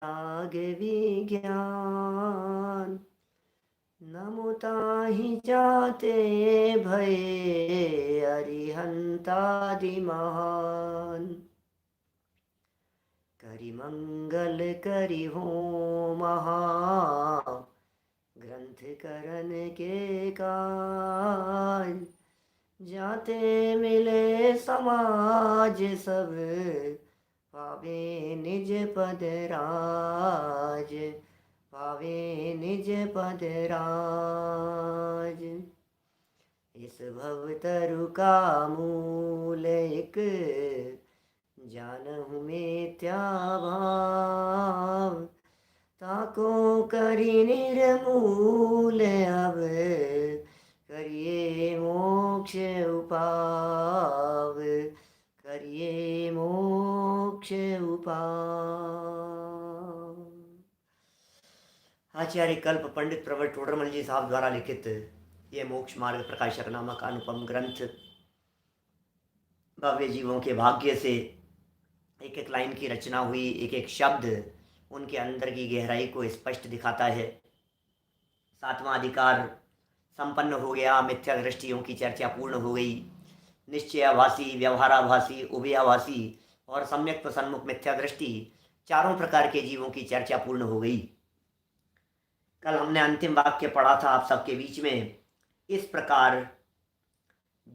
राग विज्ञान नमो ताहि जाते भये अरिहंतादि महान। करि मंगल करि हो महा ग्रंथ करन के काज। जाते मिले समाज सब पावे निज पद राज। पावे निज पद राज। इस भव तरु का मूल एक जानहु मिथ्या भाव। ताको करि निर्मूल अब करिए मोक्ष उपाव। करिए मोक्ष उपाव। आचार्य कल्प पंडित प्रवर टोडरमल जी साहब द्वारा लिखित ये मोक्ष मार्ग प्रकाशक नामक अनुपम ग्रंथ भव्य जीवों के भाग्य से एक एक लाइन की रचना हुई, एक एक शब्द उनके अंदर की गहराई को स्पष्ट दिखाता है। सातवां अधिकार संपन्न हो गया, मिथ्या दृष्टियों की चर्चा पूर्ण हो गई। निश्चयाभासी, व्यवहाराभासी, उभयाभासी और सम्यक सन्मुख मिथ्या दृष्टि, चारों प्रकार के जीवों की चर्चा पूर्ण हो गई। कल हमने अंतिम वाक्य पढ़ा था आप सबके बीच में। इस प्रकार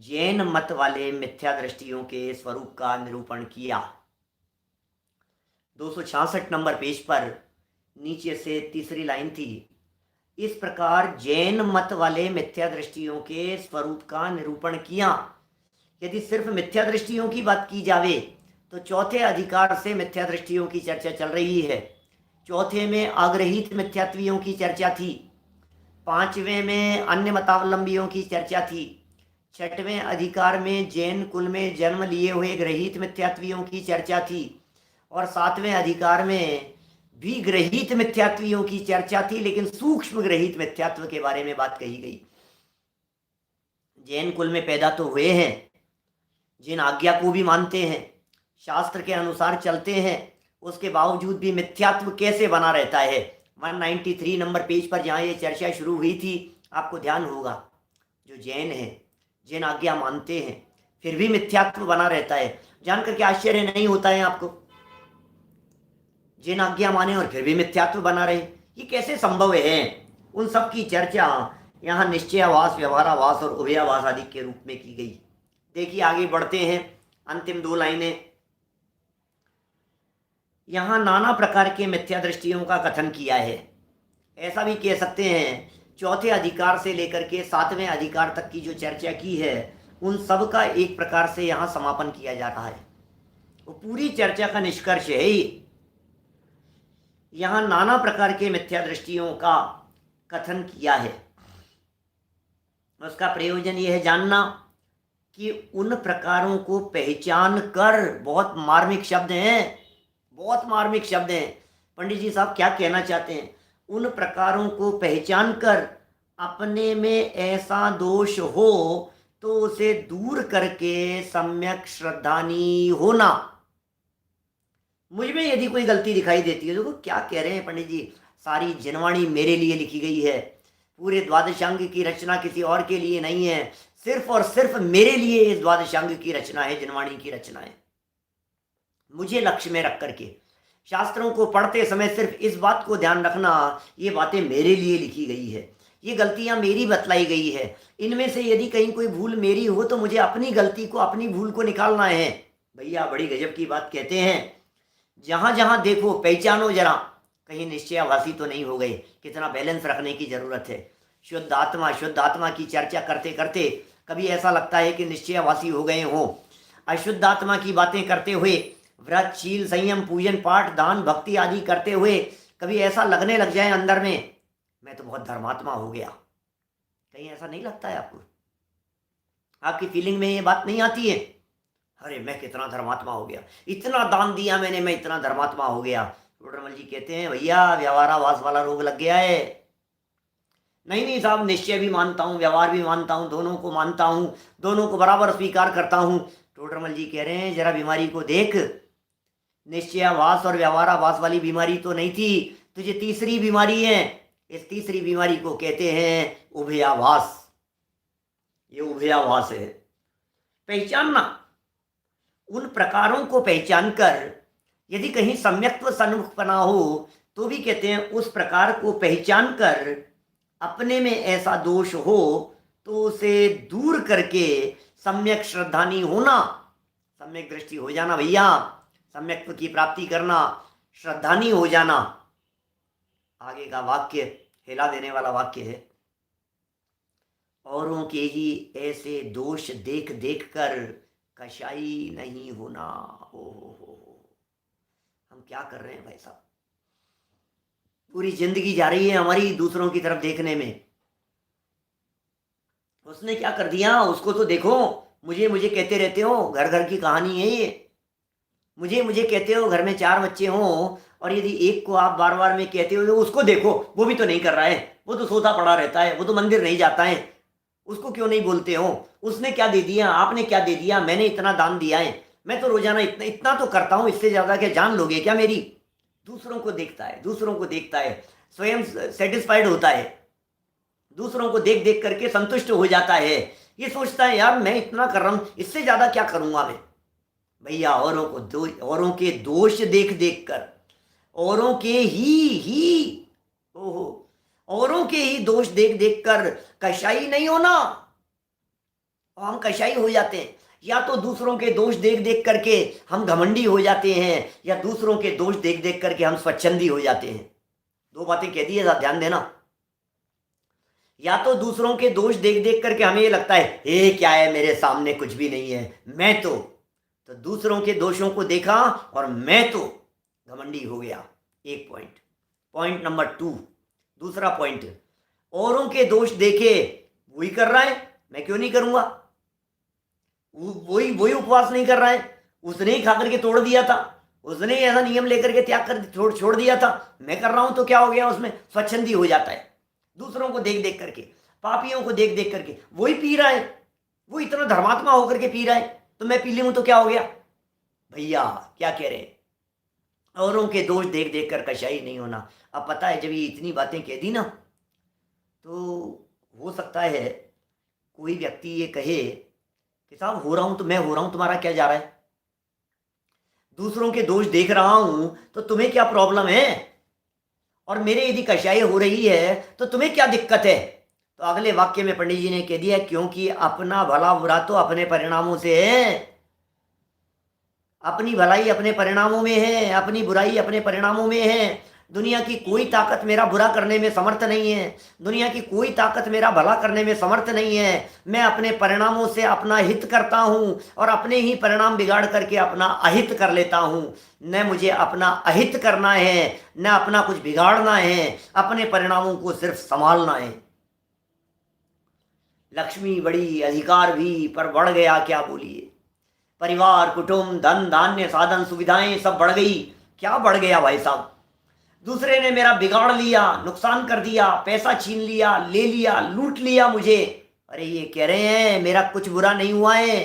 जैन मत वाले मिथ्या दृष्टियों के स्वरूप का निरूपण किया। 266 नंबर पेज पर नीचे से तीसरी लाइन थी। इस प्रकार जैन मत वाले मिथ्या दृष्टियों के स्वरूप का निरूपण किया। यदि सिर्फ मिथ्या दृष्टियों की बात की जावे तो चौथे अधिकार से मिथ्या दृष्टियों की चर्चा चल रही है। चौथे में आग्रहित मिथ्यात्वियों की चर्चा थी। पांचवें में अन्य मतावलंबियों की चर्चा थी। छठवें अधिकार में जैन कुल में जन्म लिए हुए ग्रहित मिथ्यात्वियों की चर्चा थी। और सातवें अधिकार में भी ग्रहित मिथ्यात्वियों की चर्चा थी, लेकिन सूक्ष्म ग्रहित मिथ्यात्व के बारे में बात कही गई। जैन कुल में पैदा तो हुए हैं, जिन आज्ञा को भी मानते हैं, शास्त्र के अनुसार चलते हैं, उसके बावजूद भी मिथ्यात्व कैसे बना रहता है। 193 नंबर पेज पर जहाँ ये चर्चा शुरू हुई थी, आपको ध्यान होगा जो जैन हैं, जिन आज्ञा मानते हैं, फिर भी मिथ्यात्व बना रहता है। जानकर के आश्चर्य नहीं होता है आपको? जिन आज्ञा माने और फिर भी मिथ्यात्व बना रहे, ये कैसे संभव है? उन सब की चर्चा यहाँ निश्चयावास, व्यवहारावास और उभयावास आदि के रूप में की गई। देखिए आगे बढ़ते हैं। अंतिम दो लाइनें, यहाँ नाना प्रकार के मिथ्या दृष्टियों का कथन किया है। ऐसा भी कह सकते हैं चौथे अधिकार से लेकर के सातवें अधिकार तक की जो चर्चा की है, उन सब का एक प्रकार से यहाँ समापन किया जा रहा है। वो पूरी चर्चा का निष्कर्ष है ही। यहाँ नाना प्रकार के मिथ्या दृष्टियों का कथन किया है। उसका प्रयोजन यह है जानना कि उन प्रकारों को पहचान कर, बहुत मार्मिक शब्द हैं, बहुत मार्मिक शब्द हैं। पंडित जी साहब क्या कहना चाहते हैं? उन प्रकारों को पहचान कर अपने में ऐसा दोष हो तो उसे दूर करके सम्यक श्रद्धानी होना। मुझ में यदि कोई गलती दिखाई देती है, देखो क्या कह रहे हैं पंडित जी, सारी जिनवाणी मेरे लिए लिखी गई है, पूरे द्वादशांग की रचना किसी और के लिए नहीं है, सिर्फ और सिर्फ मेरे लिए इस द्वादशांग की रचना है, जिनवाणी की रचना है। मुझे लक्ष्य में रख करके शास्त्रों को पढ़ते समय सिर्फ इस बात को ध्यान रखना, ये बातें मेरे लिए लिखी गई है, ये गलतियां मेरी बतलाई गई है। इनमें से यदि कहीं कोई भूल मेरी हो तो मुझे अपनी गलती को, अपनी भूल को निकालना है। भैया बड़ी गजब की बात कहते हैं। जहां जहां देखो पहचानो जरा, कहीं निश्चयाभासी तो नहीं हो गए। कितना बैलेंस रखने की जरूरत है। शुद्ध आत्मा की चर्चा करते करते कभी ऐसा लगता है कि निश्चयाभासी हो गए हो। अशुद्ध आत्मा की बातें करते हुए, व्रत, शील, संयम, पूजन, पाठ, दान, भक्ति आदि करते हुए कभी ऐसा लगने लग जाए अंदर में, मैं तो बहुत धर्मात्मा हो गया। कहीं ऐसा नहीं लगता है आपको? आपकी फीलिंग में ये बात नहीं आती है? अरे मैं कितना धर्मात्मा हो गया, इतना दान दिया मैंने, मैं इतना धर्मात्मा हो गया। टोडरमल जी कहते हैं भैया व्यवहारावास वाला रोग लग गया है। नहीं साहब, निश्चय भी मानता हूँ, व्यवहार भी मानता हूँ, दोनों को मानता हूँ, दोनों को बराबर स्वीकार करता हूँ। टोडरमल जी कह रहे हैं जरा बीमारी को देख, निश्चयाभास और व्यवहाराभास वाली बीमारी तो नहीं थी, तुझे तीसरी बीमारी है। इस तीसरी बीमारी को कहते हैं उभयाभास। ये उभयाभास है। पहचानना, उन प्रकारों को पहचान कर यदि कहीं सम्यक्त्व सन्मुखपना हो तो भी कहते हैं उस प्रकार को पहचान कर अपने में ऐसा दोष हो तो उसे दूर करके सम्यक श्रद्धानी होना, सम्यक दृष्टि हो जाना भैया, सम्यक्त्व की प्राप्ति करना, श्रद्धानी हो जाना। आगे का वाक्य हिला देने वाला वाक्य है, औरों के ही ऐसे दोष देख देख कर कशाई नहीं होना। हो, हम क्या कर रहे हैं भाई साहब? पूरी जिंदगी जा रही है हमारी दूसरों की तरफ देखने में। उसने क्या कर दिया, उसको तो देखो। मुझे मुझे कहते रहते हो, घर घर की कहानी है ये। मुझे मुझे कहते हो, घर में 4 बच्चे हों और यदि एक को आप बार बार में कहते हो तो उसको देखो, वो भी तो नहीं कर रहा है, वो तो सोता पड़ा रहता है, वो तो मंदिर नहीं जाता है, उसको क्यों नहीं बोलते हो? उसने क्या दे दिया, आपने क्या दे दिया? मैंने इतना दान दिया है, मैं तो रोजाना इतना इतना तो करता हूं, इससे ज्यादा क्या जान लोगे क्या मेरी? दूसरों को देखता है, दूसरों को देखता है, स्वयं सेटिस्फाइड होता है, दूसरों को देख देख करके संतुष्ट हो जाता है। ये सोचता है यार मैं इतना कर रहा हूं, इससे ज्यादा क्या करूंगा मैं? भैया औरों के दोष देख देख कर, औरों के ही ओहो औरों के ही दोष देख देख कर कशाई नहीं होना। और हम कशाई हो जाते हैं, या तो दूसरों के दोष देख देख करके हम घमंडी हो जाते हैं, या दूसरों के दोष देख देख करके हम स्वच्छंदी हो जाते हैं। 2 बातें कह दी है, ध्यान देना। या तो दूसरों के दोष देख देख करके हमें ये लगता है ये क्या है, मेरे सामने कुछ भी नहीं है, मैं तो दूसरों के दोषों को देखा और मैं तो घमंडी हो गया। एक पॉइंट। पॉइंट नंबर 2, दूसरा पॉइंट, औरों के दोष देखे वही कर रहा है, मैं क्यों नहीं करूंगा? वही वही उपवास नहीं कर रहा है, उसने ही खा करके तोड़ दिया था, उसने ही ऐसा नियम लेकर के त्याग कर छोड़ दिया था, मैं कर रहा हूं तो क्या हो गया? उसमें स्वच्छंदी हो जाता है। दूसरों को देख देख करके, पापियों को देख देख करके वही पी रहा है, वो इतना धर्मात्मा होकर के पी रहा है, तो मैं पी लूं तो क्या हो गया? भैया क्या कह रहे हैं? औरों के दोष देख देख कर कशाई नहीं होना। अब पता है, जब ये इतनी बातें कह दी ना, तो हो सकता है कोई व्यक्ति ये कहे कि साहब हो रहा हूं तो मैं हो रहा हूं, तुम्हारा क्या जा रहा है? दूसरों के दोष देख रहा हूं तो तुम्हें क्या प्रॉब्लम है? और मेरे यदि कशाई हो रही है तो तुम्हें क्या दिक्कत है? तो अगले वाक्य में पंडित जी ने कह दिया, क्योंकि अपना भला बुरा तो अपने परिणामों से है। अपनी भलाई अपने परिणामों में है, अपनी बुराई अपने परिणामों में है। दुनिया की कोई ताकत मेरा बुरा करने में समर्थ नहीं है, दुनिया की कोई ताकत मेरा भला करने में समर्थ नहीं है। मैं अपने परिणामों से अपना हित करता हूं और अपने ही परिणाम बिगाड़ करके अपना अहित कर लेता हूं। न मुझे अपना अहित करना है, न अपना कुछ बिगाड़ना है, अपने परिणामों को सिर्फ संभालना है। लक्ष्मी बड़ी, अधिकार भी, पर बढ़ गया क्या बोलिए? परिवार, कुटुंब, धन धान्य, साधन सुविधाएं सब बढ़ गई, क्या बढ़ गया भाई साहब? दूसरे ने मेरा बिगाड़ लिया, नुकसान कर दिया, पैसा छीन लिया, ले लिया, लूट लिया मुझे। अरे ये कह रहे हैं मेरा कुछ बुरा नहीं हुआ है,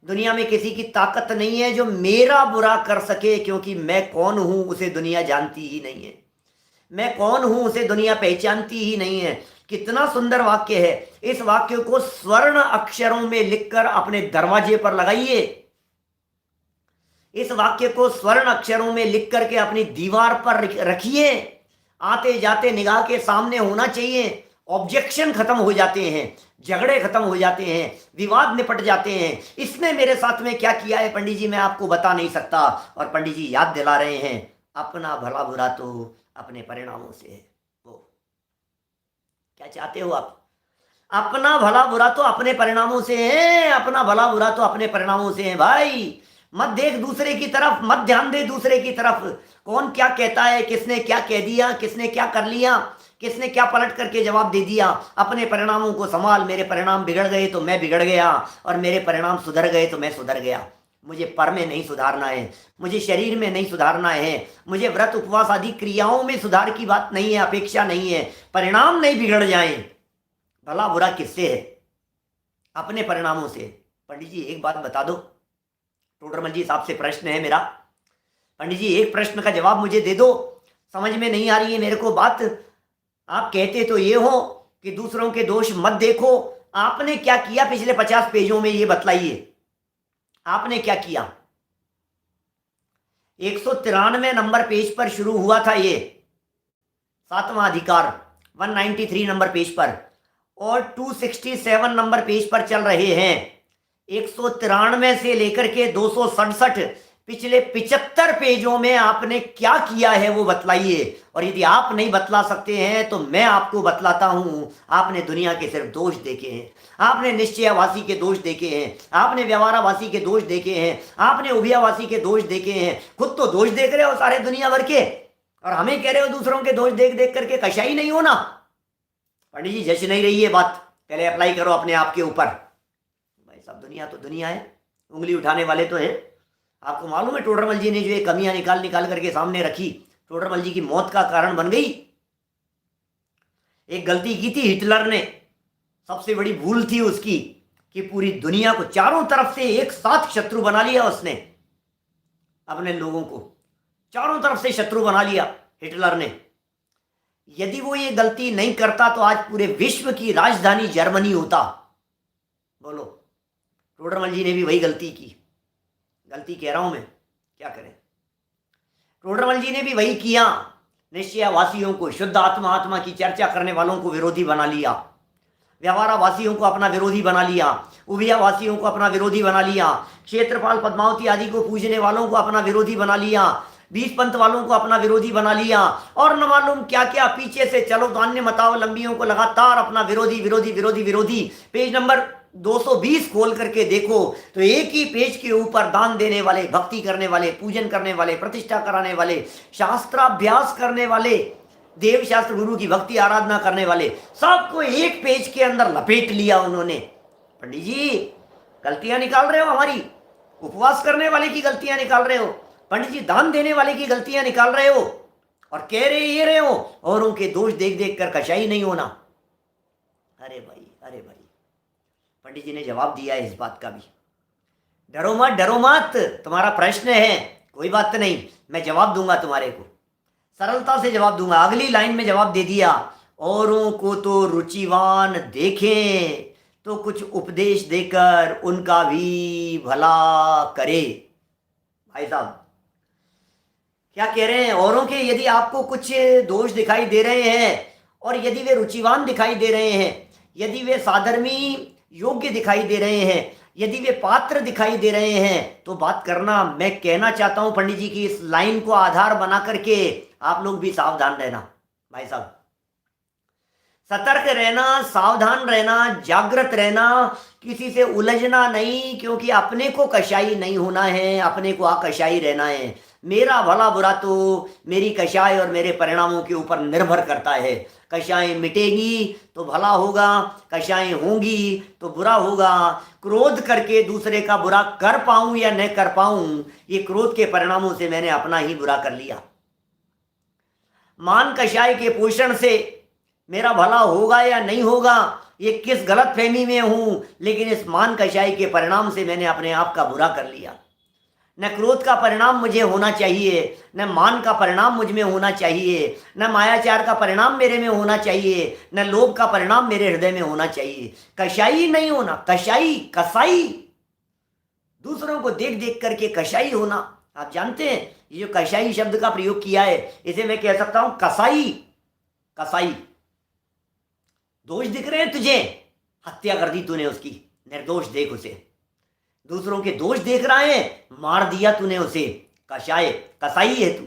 दुनिया में किसी की ताकत नहीं है जो मेरा बुरा कर सके, क्योंकि मैं कौन हूं उसे दुनिया जानती ही नहीं है, मैं कौन हूं उसे दुनिया पहचानती ही नहीं है। कितना सुंदर वाक्य है। इस वाक्य को स्वर्ण अक्षरों में लिखकर अपने दरवाजे पर लगाइए, इस वाक्य को स्वर्ण अक्षरों में लिख करके अपनी दीवार पर रखिए। आते जाते निगाह के सामने होना चाहिए। ऑब्जेक्शन खत्म हो जाते हैं, झगड़े खत्म हो जाते हैं, विवाद निपट जाते हैं। इसने मेरे साथ में क्या किया है पंडित जी, मैं आपको बता नहीं सकता। और पंडित जी याद दिला रहे हैं, अपना भला बुरा तो अपने परिणामों से है। वो क्या चाहते हो आप? अपना भला बुरा तो अपने परिणामों से है, अपना भला बुरा तो अपने परिणामों से है भाई। मत देख दूसरे की तरफ, मत ध्यान दे दूसरे की तरफ, कौन क्या कहता है, किसने क्या कह दिया, किसने क्या कर लिया, किसने क्या पलट करके जवाब दे दिया। अपने परिणामों को संभाल। मेरे परिणाम बिगड़ गए तो मैं बिगड़ गया, और मेरे परिणाम सुधर गए तो मैं सुधर गया। मुझे पर में नहीं सुधारना है, मुझे शरीर में नहीं सुधारना है, मुझे व्रत उपवास आदि क्रियाओं में सुधार की बात नहीं है, अपेक्षा नहीं है। परिणाम नहीं बिगड़ जाएं। भला बुरा किससे है? अपने परिणामों से। पंडित जी एक बात बता दो, टोडरमल जी साहब से प्रश्न है मेरा, पंडित जी एक प्रश्न का जवाब मुझे दे दो, समझ में नहीं आ रही है मेरे को बात। आप कहते तो ये हो कि दूसरों के दोष मत देखो, आपने क्या किया पिछले 50 पेजों में ये बतलाइए, आपने क्या किया? 193 नंबर पेज पर शुरू हुआ था ये 7वां अधिकार, 193 नंबर पेज पर, और 267 नंबर पेज पर चल रहे हैं। 193 से लेकर के 267 पिछले 75 पेजों में आपने क्या किया है वो बतलाइए। और यदि आप नहीं बतला सकते हैं तो मैं आपको बतलाता हूं। आपने दुनिया के सिर्फ दोष देखे हैं, आपने निश्चयावासी के दोष देखे हैं, आपने व्यवहारावासी के दोष देखे हैं, आपने उभयावासी के दोष देखे हैं। खुद तो दोष देख रहे हो सारे दुनिया भर के, और हमें कह रहे हो दूसरों के दोष देख देख करके कशाई नहीं होना। पंडित जी जच नहीं रही है बात, पहले अप्लाई करो अपने आप के ऊपर। भाई साहब दुनिया तो दुनिया है, उंगली उठाने वाले तो हैं। आपको मालूम है टोडरमल जी ने जो ये कमियां निकाल निकाल करके सामने रखी, टोडरमल जी की मौत का कारण बन गई। एक गलती की थी हिटलर ने, सबसे बड़ी भूल थी उसकी कि पूरी दुनिया को चारों तरफ से एक साथ शत्रु बना लिया उसने, अपने लोगों को चारों तरफ से शत्रु बना लिया हिटलर ने। यदि वो ये गलती नहीं करता तो आज पूरे विश्व की राजधानी जर्मनी होता। बोलो, टोडरमल जी ने भी वही गलती की। गलती कह रहा हूं मैं, क्या करें। टोडरमल जी ने भी वही किया, निश्चयवासियों को, शुद्ध आत्मा आत्मा की चर्चा करने वालों को विरोधी बना लिया, व्यवहारावासियों को अपना विरोधी बना लिया, उभयावासियों को अपना विरोधी बना लिया, क्षेत्रपाल पद्मावती आदि को पूजने वालों को अपना विरोधी बना लिया, बीस पंथ वालों को अपना विरोधी बना लिया, और न मालूम क्या क्या पीछे से चलो तो अन्य मतावलंबियों को लगातार अपना विरोधी विरोधी विरोधी विरोधी। पेज नंबर 220 खोल करके देखो तो एक ही पेज के ऊपर दान देने वाले, भक्ति करने वाले, पूजन करने वाले, प्रतिष्ठा कराने वाले, शास्त्राभ्यास करने वाले, देव शास्त्र गुरु की भक्ति आराधना करने वाले, सबको एक पेज के अंदर लपेट लिया उन्होंने। पंडित जी गलतियां निकाल रहे हो हमारी, उपवास करने वाले की गलतियां निकाल रहे हो, पंडित जी दान देने वाले की गलतियां निकाल रहे हो, और कह रहे ये रहे हो औरों के दोष देख देख कर कशाई नहीं होना। अरे भाई, अरे भाई, पंडित जी ने जवाब दिया है इस बात का भी। डरो मत, डरो मत, तुम्हारा प्रश्न है, कोई बात नहीं, मैं जवाब दूंगा तुम्हारे को, सरलता से जवाब दूंगा। अगली लाइन में जवाब दे दिया, औरों को तो रुचिवान देखें तो कुछ उपदेश देकर उनका भी भला करे। भाई साहब क्या कह रहे हैं, औरों के यदि आपको कुछ दोष दिखाई दे रहे हैं और यदि वे रुचिवान दिखाई दे रहे हैं, यदि वे साधर्मी योग्य दिखाई दे रहे हैं, यदि वे पात्र दिखाई दे रहे हैं तो बात करना। मैं कहना चाहता हूं पंडित जी की इस लाइन को आधार बना करके आप लोग भी सावधान रहना। भाई साहब सतर्क रहना, सावधान रहना, जागृत रहना, किसी से उलझना नहीं, क्योंकि अपने को कशाई नहीं होना है, अपने को अकशाई रहना है। मेरा भला बुरा तो मेरी कशाई और मेरे परिणामों के ऊपर निर्भर करता है। कशाएं मिटेगी तो भला होगा, कशाएं होंगी तो बुरा होगा। क्रोध करके दूसरे का बुरा कर पाऊं या न कर पाऊं, ये क्रोध के परिणामों से मैंने अपना ही बुरा कर लिया। मान कशाय के पोषण से मेरा भला होगा या नहीं होगा, ये किस गलत फहमी में हूं, लेकिन इस मान कशाई के परिणाम से मैंने अपने आप का बुरा कर लिया। न क्रोध का परिणाम मुझे होना चाहिए, न मान का परिणाम मुझ में होना चाहिए, न मायाचार का परिणाम मेरे में होना चाहिए, न लोभ का परिणाम मेरे हृदय में होना चाहिए। कशाई नहीं होना, कशाई, कसाई, दूसरों को देख देख करके कशाई होना। आप जानते हैं ये जो कशाई शब्द का प्रयोग किया है, इसे मैं कह सकता हूं कसाई। कसाई, दोष दिख रहे हैं तुझे, हत्या कर दी तूने उसकी, निर्दोष देख उसे। दूसरों के दोष देख रहा है, मार दिया तूने उसे, कशाय, कसाई है तू,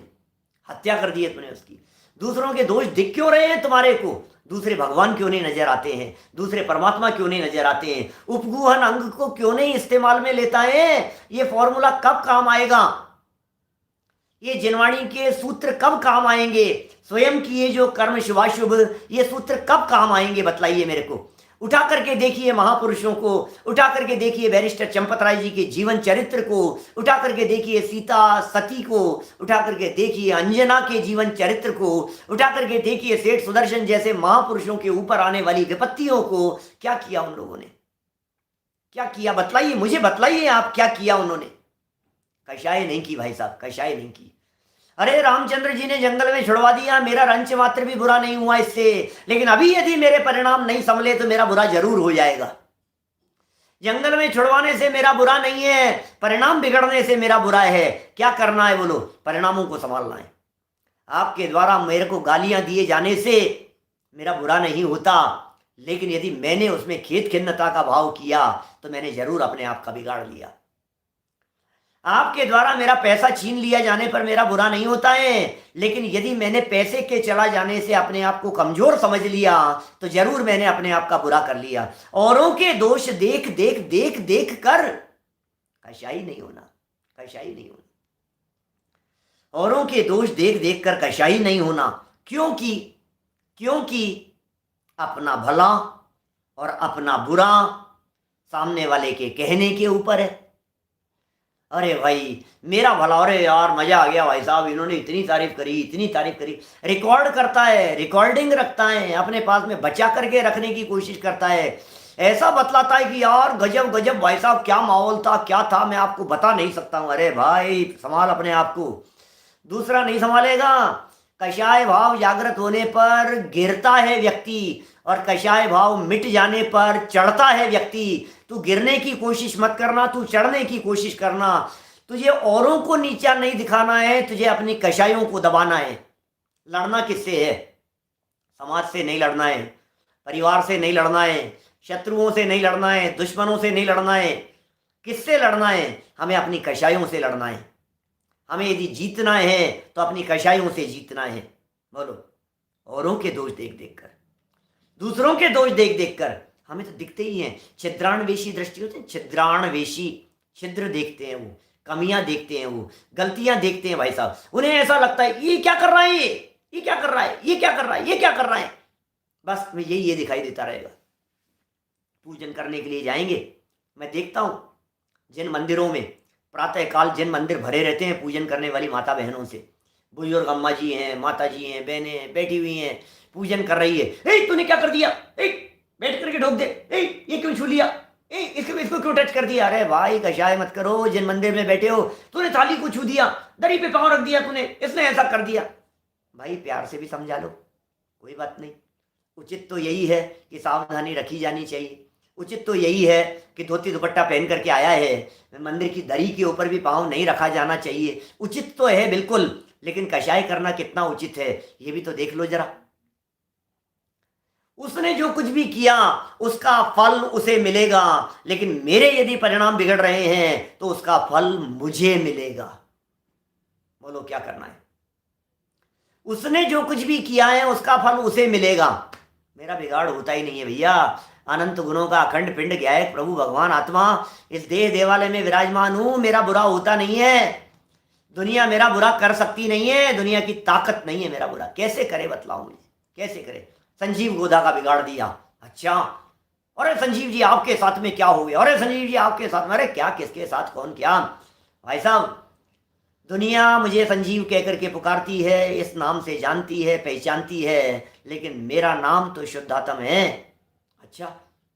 हत्या कर दी है तूने उसकी। दूसरों के दोष दिख क्यों रहे हैं तुम्हारे को? दूसरे भगवान क्यों नहीं नजर आते हैं? दूसरे परमात्मा क्यों नहीं नजर आते हैं? उपगुहन अंग को क्यों नहीं इस्तेमाल में लेता है? ये फॉर्मूला कब काम आएगा? ये जिनवाणी के सूत्र कब काम आएंगे? स्वयं किए जो कर्म शुभाशुभ, ये सूत्र कब काम आएंगे बतलाइए मेरे को। उठा करके देखिए महापुरुषों को, उठा करके देखिए बैरिस्टर चंपत राय जी के जीवन चरित्र को, उठा करके देखिए सीता सती को, उठा करके देखिए अंजना के जीवन चरित्र को, उठा करके देखिए सेठ सुदर्शन जैसे महापुरुषों के ऊपर आने वाली विपत्तियों को। क्या किया उन लोगों ने? क्या किया? बतलाइए, मुझे बतलाइए आप, क्या किया उन्होंने? कशाय नहीं की भाई साहब, कशाय नहीं की। अरे रामचंद्र जी ने जंगल में छुड़वा दिया, मेरा रंच मात्र भी बुरा नहीं हुआ इससे, लेकिन अभी यदि मेरे परिणाम नहीं संभले तो मेरा बुरा जरूर हो जाएगा। जंगल में छुड़वाने से मेरा बुरा नहीं है, परिणाम बिगड़ने से मेरा बुरा है। क्या करना है बोलो? परिणामों को संभालना है। आपके द्वारा मेरे को गालियां दिए जाने से मेरा बुरा नहीं होता, लेकिन यदि मैंने उसमें खेद खिन्नता का भाव किया तो मैंने जरूर अपने आप का बिगाड़ लिया। आपके द्वारा मेरा पैसा छीन लिया जाने पर मेरा बुरा नहीं होता है, लेकिन यदि मैंने पैसे के चला जाने से अपने आप को कमजोर समझ लिया तो जरूर मैंने अपने आप का बुरा कर लिया। औरों के दोष देख देख देख देख कर कशाई नहीं होना, कशाई नहीं होना। औरों के दोष देख देख कर कशाई नहीं होना। क्योंकि क्योंकि अपना भला और अपना बुरा सामने वाले के कहने के ऊपर है। अरे भाई मेरा भला, अरे यार मजा आ गया भाई साहब, इन्होंने इतनी तारीफ करी, इतनी तारीफ करी। रिकॉर्ड करता है, रिकॉर्डिंग रखता है, अपने पास में बचा करके रखने की कोशिश करता है। ऐसा बतलाता है कि यार गजब गजब भाई साहब, क्या माहौल था, क्या था, मैं आपको बता नहीं सकता हूँ। अरे भाई संभाल अपने आप को, दूसरा नहीं संभालेगा। कषाय भाव जागृत होने पर गिरता है व्यक्ति, और कषाय भाव मिट जाने पर चढ़ता है व्यक्ति। तू गिरने की कोशिश मत करना, तू चढ़ने की कोशिश करना। तुझे औरों को नीचा नहीं दिखाना है, तुझे अपनी कषायों को दबाना है। लड़ना किससे है? समाज से नहीं लड़ना है, परिवार से नहीं लड़ना है, शत्रुओं से नहीं लड़ना है, दुश्मनों से नहीं लड़ना है। किससे लड़ना है? हमें अपनी कषायों से लड़ना है। हमें यदि जीतना है तो अपनी कषायों से जीतना है। बोलो, औरों के दोष देख देख कर, दूसरों के दोष देख देख कर, हमें तो दिखते ही हैं। छिद्राणवेशी दृष्टि होती है, छिद्राणवेशी, छिद्र देखते हैं वो, कमियां देखते हैं वो, गलतियां देखते हैं भाई साहब। उन्हें ऐसा लगता है ये क्या कर रहा है, ये क्या कर रहा है, ये क्या कर रहा है, ये क्या कर रहा है। बस में यही ये दिखाई देता रहेगा। पूजन करने के लिए जाएंगे, मैं देखता हूं जिन मंदिरों में प्रातःकाल जिन मंदिर भरे रहते हैं पूजन करने वाली माता बहनों से, बुजुर्ग अम्मा जी हैं, माता जी हैं, बहनें बैठी हुई हैं, पूजन कर रही है। ए तूने क्या कर दिया, ए बैठ करके ठोक दे, ए ये क्यों छू लिया, ए इसको क्यों टच कर दिया। अरे भाई कषाय मत करो, जिन मंदिर में बैठे हो तूने थाली को छू दिया, दरी पे पाँव रख दिया तूने, इसने ऐसा कर दिया। भाई प्यार से भी समझा लो, कोई बात नहीं। उचित तो यही है कि सावधानी रखी जानी चाहिए। उचित तो यही है कि धोती दुपट्टा पहन करके आया है, मंदिर की दरी के ऊपर भी पाँव नहीं रखा जाना चाहिए। उचित तो है बिल्कुल, लेकिन कषाय करना कितना उचित है ये भी तो देख लो जरा। उसने जो कुछ भी किया उसका फल उसे मिलेगा, लेकिन मेरे यदि परिणाम बिगड़ रहे हैं तो उसका फल मुझे मिलेगा। बोलो क्या करना है? उसने जो कुछ भी किया है उसका फल उसे मिलेगा, मेरा बिगाड़ होता ही नहीं है भैया। अनंत गुणों का अखंड पिंड क्या है, प्रभु भगवान आत्मा इस देह देवालय में विराजमान हूं, मेरा बुरा होता नहीं है। दुनिया मेरा बुरा कर सकती नहीं है, दुनिया की ताकत नहीं है मेरा बुरा। कैसे करे बतलाओ मुझे, कैसे करे? संजीव गोदा का बिगाड़ दिया, अच्छा। अरे संजीव जी आपके साथ में क्या हो गया, अरे संजीव जी आपके साथ में, अरे क्या, किसके साथ, कौन, क्या? भाई साहब दुनिया मुझे संजीव कह करके पुकारती है, इस नाम से जानती है, पहचानती है, लेकिन मेरा नाम तो शुद्धात्म है। अच्छा,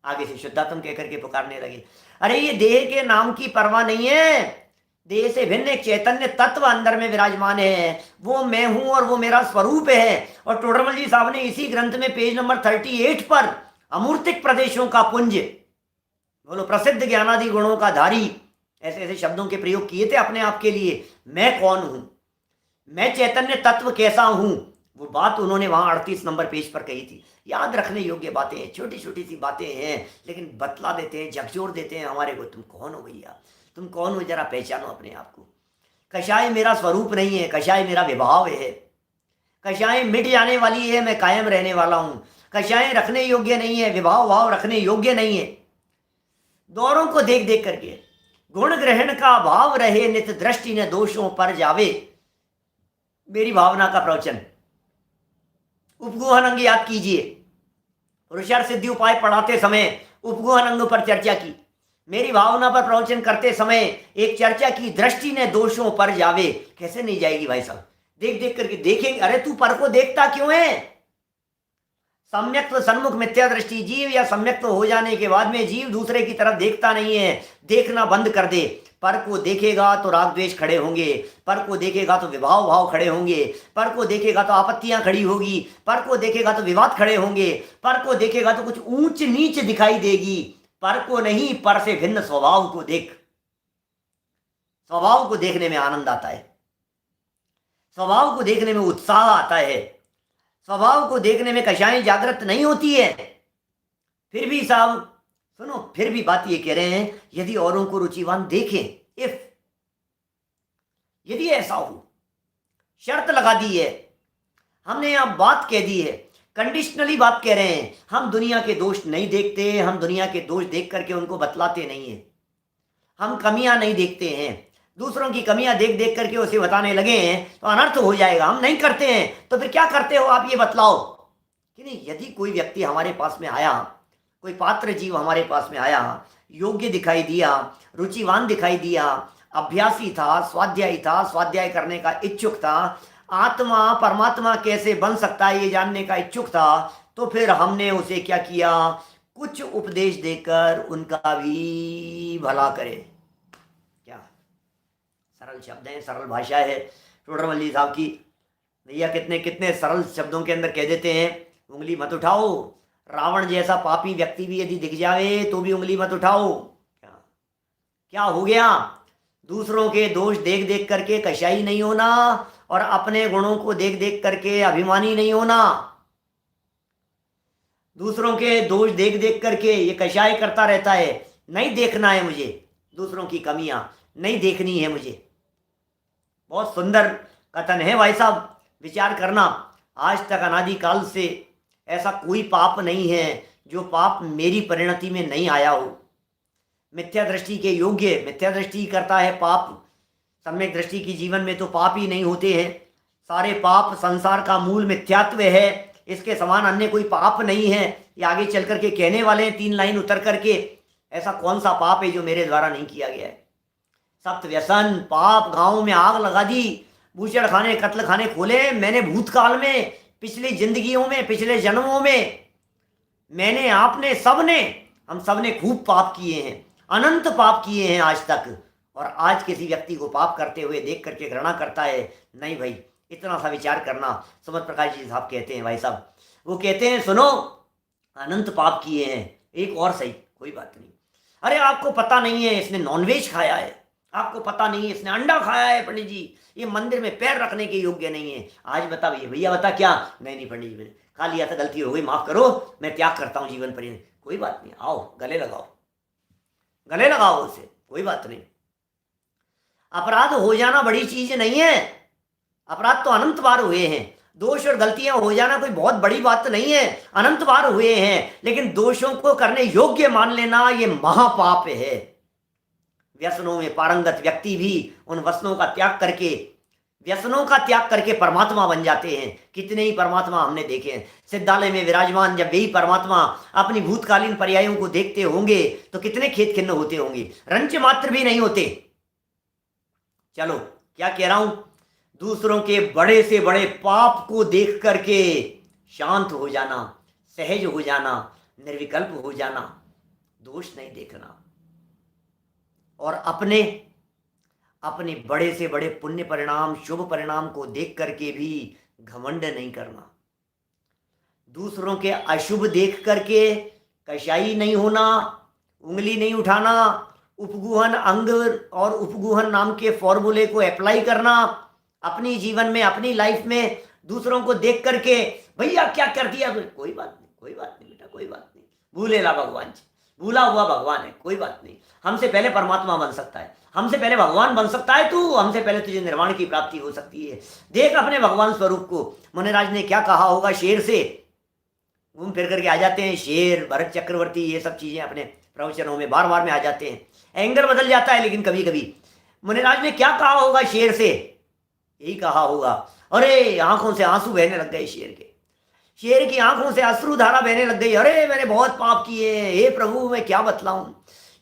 आगे से शुद्धात्म कह करके पुकारने लगे। अरे ये देह के नाम की परवाह नहीं है, देह से भिन्न एक चैतन्य तत्व अंदर में विराजमान है, वो मैं हूं और वो मेरा स्वरूप है। और टोडरमल जी साहब ने इसी ग्रंथ में पेज नंबर 38 पर अमूर्तिक प्रदेशों का पुंज, बोलो प्रसिद्ध ज्ञानादि गुणों का धारी, ऐसे ऐसे शब्दों के प्रयोग किए थे अपने आप के लिए। मैं कौन हूं, मैं चैतन्य तत्व कैसा हूं, वो बात उन्होंने वहां 38 नंबर पेज पर कही थी। याद रखने योग्य बातें हैं, छोटी छोटी सी बातें हैं, लेकिन बतला देते हैं, झकझोर देते हैं हमारे को। तुम कौन हो भैया, तुम कौन हो, जरा पहचानो अपने आप को। कषाय मेरा स्वरूप नहीं है, कषाय मेरा विभाव है। कषाय मिट जाने वाली है, मैं कायम रहने वाला हूं। कषाय रखने योग्य नहीं है, विभाव भाव रखने योग्य नहीं है। दौरों को देख देख करके गुण ग्रहण का भाव रहे, नित दृष्टि न दोषों पर जावे। मेरी भावना का प्रवचन उपगुहन अंग याद कीजिए, पुरुषार्थ सिद्धि उपाय पढ़ाते समय उपगुहन अंग पर चर्चा की। मेरी भावना पर प्रवचन करते समय एक चर्चा की, दृष्टि ने दोषों पर जावे। कैसे नहीं जाएगी भाई साहब, देख देख करके देखेंगे। अरे तू पर को देखता क्यों है? सम्यक्त्व सन्मुख मिथ्या दृष्टि, जीव या सम्यक्त्व हो जाने के बाद में जीव दूसरे की तरफ देखता नहीं है, देखना बंद कर दे। पर को देखेगा तो राग द्वेष खड़े होंगे, पर को देखेगा तो विभाव भाव खड़े होंगे, पर को देखेगा तो आपत्तियां खड़ी होगी, पर को देखेगा तो विवाद खड़े होंगे, पर को देखेगा तो कुछ ऊंच नीच दिखाई देगी। पर को नहीं, पर से भिन्न स्वभाव को देख। स्वभाव को देखने में आनंद आता है, स्वभाव को देखने में उत्साह आता है, स्वभाव को देखने में कषाएं जागृत नहीं होती है। फिर भी साहब सुनो, फिर भी बात ये कह रहे हैं, यदि औरों को रुचिवान देखें, इफ यदि ऐसा हो, शर्त लगा दी है हमने, यहां बात कह दी है, कंडीशनली बात कह रहे हैं। हम दुनिया के दोष नहीं देखते, हम दुनिया के दोष देख करके उनको बतलाते नहीं है, हम कमियां नहीं देखते हैं। दूसरों की कमियां देख देख करके उसे बताने लगे हैं तो अनर्थ हो जाएगा, हम नहीं करते हैं। तो फिर क्या करते हो आप, ये बतलाओ कि नहीं। यदि कोई व्यक्ति हमारे पास में आया, कोई पात्र जीव हमारे पास में आया, योग्य दिखाई दिया, रुचिवान दिखाई दिया, अभ्यासी था, स्वाध्यायी था, स्वाध्याय करने का इच्छुक था, आत्मा परमात्मा कैसे बन सकता है ये जानने का इच्छुक था, तो फिर हमने उसे क्या किया, कुछ उपदेश देकर उनका भी भला करे। क्या सरल शब्द है, सरल भाषा है टोडरमल साहब की। भैया कितने कितने सरल शब्दों के अंदर कह देते हैं, उंगली मत उठाओ। रावण जैसा पापी व्यक्ति भी यदि दिख जावे तो भी उंगली मत उठाओ। क्या हो गया, दूसरों के दोष देख देख करके कशाई नहीं होना और अपने गुणों को देख देख करके अभिमानी नहीं होना। दूसरों के दोष देख देख करके ये कशाय करता रहता है। नहीं देखना है मुझे, दूसरों की कमियां नहीं देखनी है मुझे। बहुत सुंदर कथन है भाई साहब, विचार करना। आज तक अनादिकाल से ऐसा कोई पाप नहीं है जो पाप मेरी परिणति में नहीं आया हो। मिथ्या दृष्टि के योग्य, मिथ्या दृष्टि करता है पाप, सम्यक दृष्टि की जीवन में तो पाप ही नहीं होते हैं। सारे पाप संसार का मूल मिथ्यात्व है, इसके समान अन्य कोई पाप नहीं है। ये आगे चल करके कहने वाले हैं 3 लाइन उतर करके, ऐसा कौन सा पाप है जो मेरे द्वारा नहीं किया गया है। सप्त व्यसन पाप, गांव में आग लगा दी, बूचड़ खाने कत्ल खाने खोले मैंने भूतकाल में, पिछली जिंदगियों में, पिछले जन्मों में, मैंने, आपने, सबने, हम सबने खूब पाप किए हैं, अनंत पाप किए हैं आज तक। और आज किसी व्यक्ति को पाप करते हुए देख करके घृणा करता है। नहीं भाई, इतना सा विचार करना। समझ प्रकाश जी साहब कहते हैं, भाई साहब वो कहते हैं, सुनो अनंत पाप किए हैं, एक और सही, कोई बात नहीं। अरे आपको पता नहीं है इसने नॉनवेज खाया है, आपको पता नहीं है इसने अंडा खाया है पंडित जी, ये मंदिर में पैर रखने के योग्य नहीं है। आज बता भैया बता क्या, नहीं पंडित जी मैंने खा लिया था, गलती हो गई, माफ करो, मैं त्याग करता हूँ जीवन पर्यंत। कोई बात नहीं, आओ गले लगाओ, गले लगाओ उसे, कोई बात नहीं। अपराध हो जाना बड़ी चीज नहीं है, अपराध तो अनंत बार हुए हैं। दोष और गलतियां हो जाना कोई बहुत बड़ी बात नहीं है, अनंत बार हुए हैं। लेकिन दोषों को करने योग्य मान लेना ये महापाप है। व्यसनों में पारंगत व्यक्ति भी उन व्यसनों का त्याग करके, व्यसनों का त्याग करके परमात्मा बन जाते हैं। कितने ही परमात्मा हमने देखे हैं सिद्धालय में विराजमान। जब वही परमात्मा अपनी भूतकालीन पर्यायों को देखते होंगे तो कितने खेत खिन्न होते होंगे, रंच मात्र भी नहीं होते। चलो क्या कह रहा हूं, दूसरों के बड़े से बड़े पाप को देख करके शांत हो जाना, सहज हो जाना, निर्विकल्प हो जाना, दोष नहीं देखना, और अपने अपने बड़े से बड़े पुण्य परिणाम, शुभ परिणाम को देख करके भी घमंड नहीं करना। दूसरों के अशुभ देख करके कशाई नहीं होना, उंगली नहीं उठाना, उपगुहन अंग और उपगुहन नाम के फॉर्मूले को अप्लाई करना अपनी जीवन में, अपनी लाइफ में। दूसरों को देख करके भैया क्या कर दिया, कोई बात नहीं, कोई बात नहीं बेटा, कोई बात नहीं, भूलेला भगवान जी, भूला हुआ भगवान है, कोई बात नहीं। हमसे पहले परमात्मा बन सकता है, हमसे पहले भगवान बन सकता है तू, हमसे पहले तुझे निर्वाण की प्राप्ति हो सकती है। देख अपने भगवान स्वरूप को। मुनिराज ने क्या कहा होगा शेर से, घूम फिर करके आ जाते हैं शेर, भरत चक्रवर्ती, ये सब चीजें अपने प्रवचनों में बार बार में आ जाते हैं। एंगर बदल जाता है लेकिन कभी कभी। मुनिराज ने क्या कहा होगा शेर से, यही कहा होगा, अरे आंखों से आंसू बहने लग गए शेर के, शेर की आंखों से अश्रुधारा बहने लग गई। अरे मैंने बहुत पाप किए हैं, हे प्रभु मैं क्या बतलाऊं,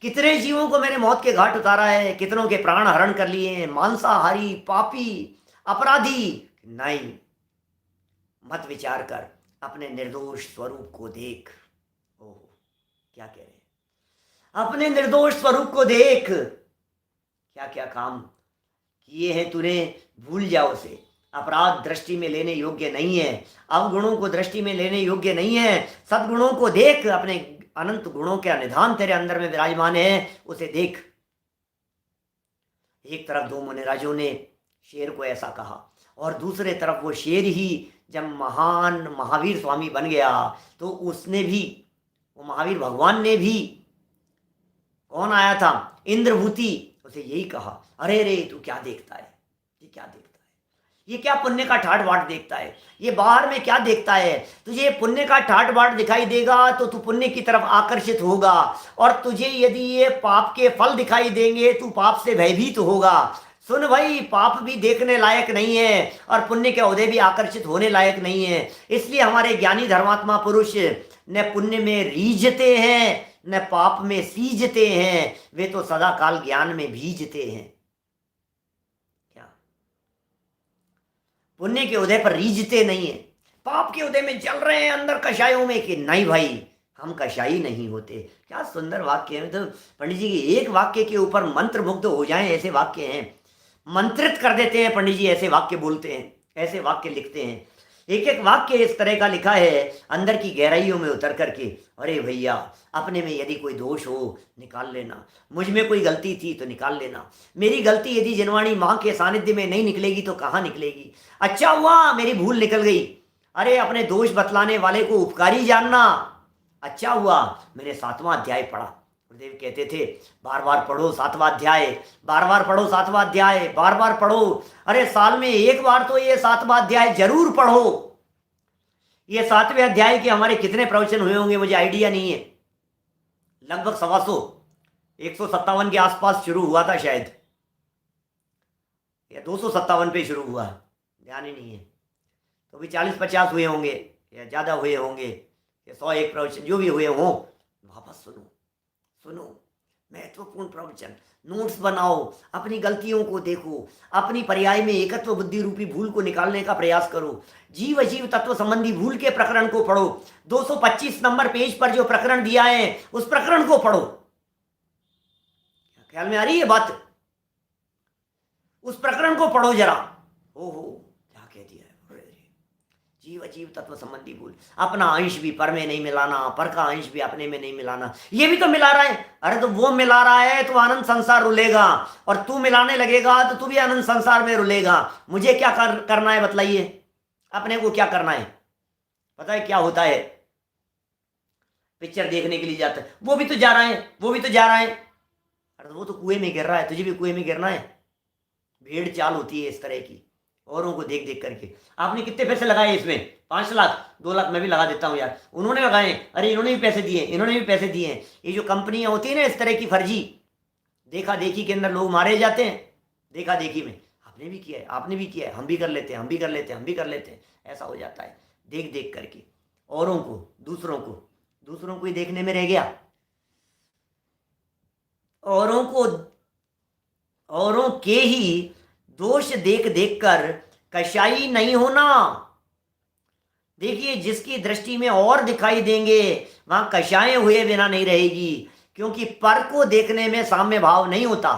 कितने जीवों को मैंने मौत के घाट उतारा है, कितनों के प्राण हरण कर लिए हैं, मांसाहारी, पापी, अपराधी। नहीं, मत विचार कर, अपने निर्दोष स्वरूप को देख। ओह, क्या कह रहे हैं, अपने निर्दोष स्वरूप को देख, क्या क्या काम किए हैं तूने, भूल जा उसे। अपराध दृष्टि में लेने योग्य नहीं है, अवगुणों को दृष्टि में लेने योग्य नहीं है। सद्गुणों को देख, अपने अनंत गुणों के निधान तेरे अंदर में विराजमान है, उसे देख। एक तरफ दो मुनिराजों ने शेर को ऐसा कहा, और दूसरे तरफ वो शेर ही जब महान महावीर स्वामी बन गया तो उसने भी, वो महावीर भगवान ने भी, कौन आया था, इंद्रभूति, उसे यही कहा, अरे रे तू क्या देखता है, ये क्या देखता है, ये क्या पुण्य का ठाट बाट देखता है, ये बाहर में क्या देखता है, तुझे पुण्य का ठाट बाट दिखाई देगा तो तू पुण्य की तरफ आकर्षित होगा, और तुझे यदि ये पाप के फल दिखाई देंगे तू पाप से भयभीत होगा। सुन भाई, पाप भी देखने लायक नहीं है और पुण्य के उदय भी आकर्षित होने लायक नहीं है। इसलिए हमारे ज्ञानी धर्मात्मा पुरुष न पुण्य में रीझते हैं न पाप में सीजते हैं, वे तो सदा काल ज्ञान में भीजते हैं। क्या पुण्य के उदय पर रीझते नहीं है, पाप के उदय में चल रहे हैं अंदर कषायों में कि नहीं भाई हम कषाई नहीं होते। क्या सुंदर वाक्य है। तो पंडित जी के एक वाक्य के ऊपर मंत्र मुग्ध हो जाएं ऐसे वाक्य हैं, मंत्रित कर देते हैं पंडित जी, ऐसे वाक्य बोलते हैं, ऐसे वाक्य लिखते हैं। एक एक वाक्य इस तरह का लिखा है अंदर की गहराइयों में उतर करके। अरे भैया, अपने में यदि कोई दोष हो निकाल लेना, मुझ में कोई गलती थी तो निकाल लेना। मेरी गलती यदि जनवाणी माँ के सानिध्य में नहीं निकलेगी तो कहाँ निकलेगी। अच्छा हुआ मेरी भूल निकल गई। अरे अपने दोष बतलाने वाले को उपकारी जानना। अच्छा हुआ मैंने 7वां अध्याय पढ़ा। गुरुदेव कहते थे बार बार पढ़ो 7वां अध्याय, बार बार पढ़ो 7वां अध्याय, बार बार पढ़ो। अरे साल में एक बार तो ये 7वां अध्याय जरूर पढ़ो। ये 7वें अध्याय के हमारे कितने प्रवचन हुए होंगे मुझे आइडिया नहीं है, लगभग 125, 157 के आसपास शुरू हुआ था शायद, या 257 पे शुरू हुआ, ध्यान ही नहीं है। तो भी 40-50 हुए होंगे या ज़्यादा हुए होंगे, या 101 प्रवचन जो भी हुए हों, वापस सुनो, सुनो महत्वपूर्ण प्रवचन, नोट्स बनाओ, अपनी गलतियों को देखो, अपनी पर्याय में एकत्व बुद्धि रूपी भूल को निकालने का प्रयास करो। जीव अजीव तत्व संबंधी भूल के प्रकरण को पढ़ो। 225 नंबर पेज पर जो प्रकरण दिया है उस प्रकरण को पढ़ो। ख्याल में आ रही है बात? उस प्रकरण को पढ़ो जरा। ओहो क्या कह दिया है, जीव अजीव तत्व संबंधी भूल, अपना अंश भी पर में नहीं मिलाना, पर का अंश भी अपने में नहीं मिलाना। ये भी तो मिला रहा है। अरे तो वो मिला रहा है तो आनंद संसार रुलेगा, और तू मिलाने लगेगा तो तू भी आनंद संसार में रुलेगा। मुझे क्या करना है बताइए, अपने को क्या करना है? पता है क्या होता है? पिक्चर देखने के लिए जाता है, वो भी तो जा रहा है, वो भी तो जा रहा है। अरे वो तो कुएं में गिर रहा है, तुझे भी कुएं में गिरना है। भेड़ चाल होती है इस तरह की, औरों को देख देख करके। आपने कितने पैसे लगाए इसमें? 5 लाख 2 लाख मैं भी लगा देता हूँ यार, उन्होंने लगाए, अरे इन्होंने भी पैसे दिए, इन्होंने भी पैसे दिए। ये जो कंपनियां होती है ना इस तरह की फर्जी, देखा देखी के अंदर लोग मारे जाते हैं। देखा देखी में आपने भी किया है, आपने भी किया है, हम भी कर लेते हैं, हम भी कर लेते हैं, हम भी कर लेते हैं, ऐसा हो जाता है। देख देख करके औरों को, दूसरों को ही देखने में रह गया। औरों के ही दोष देख देख कर कषाई नहीं होना। देखिए जिसकी दृष्टि में और दिखाई देंगे वहां कषाएं हुए बिना नहीं रहेगी, क्योंकि पर को देखने में साम्य भाव नहीं होता,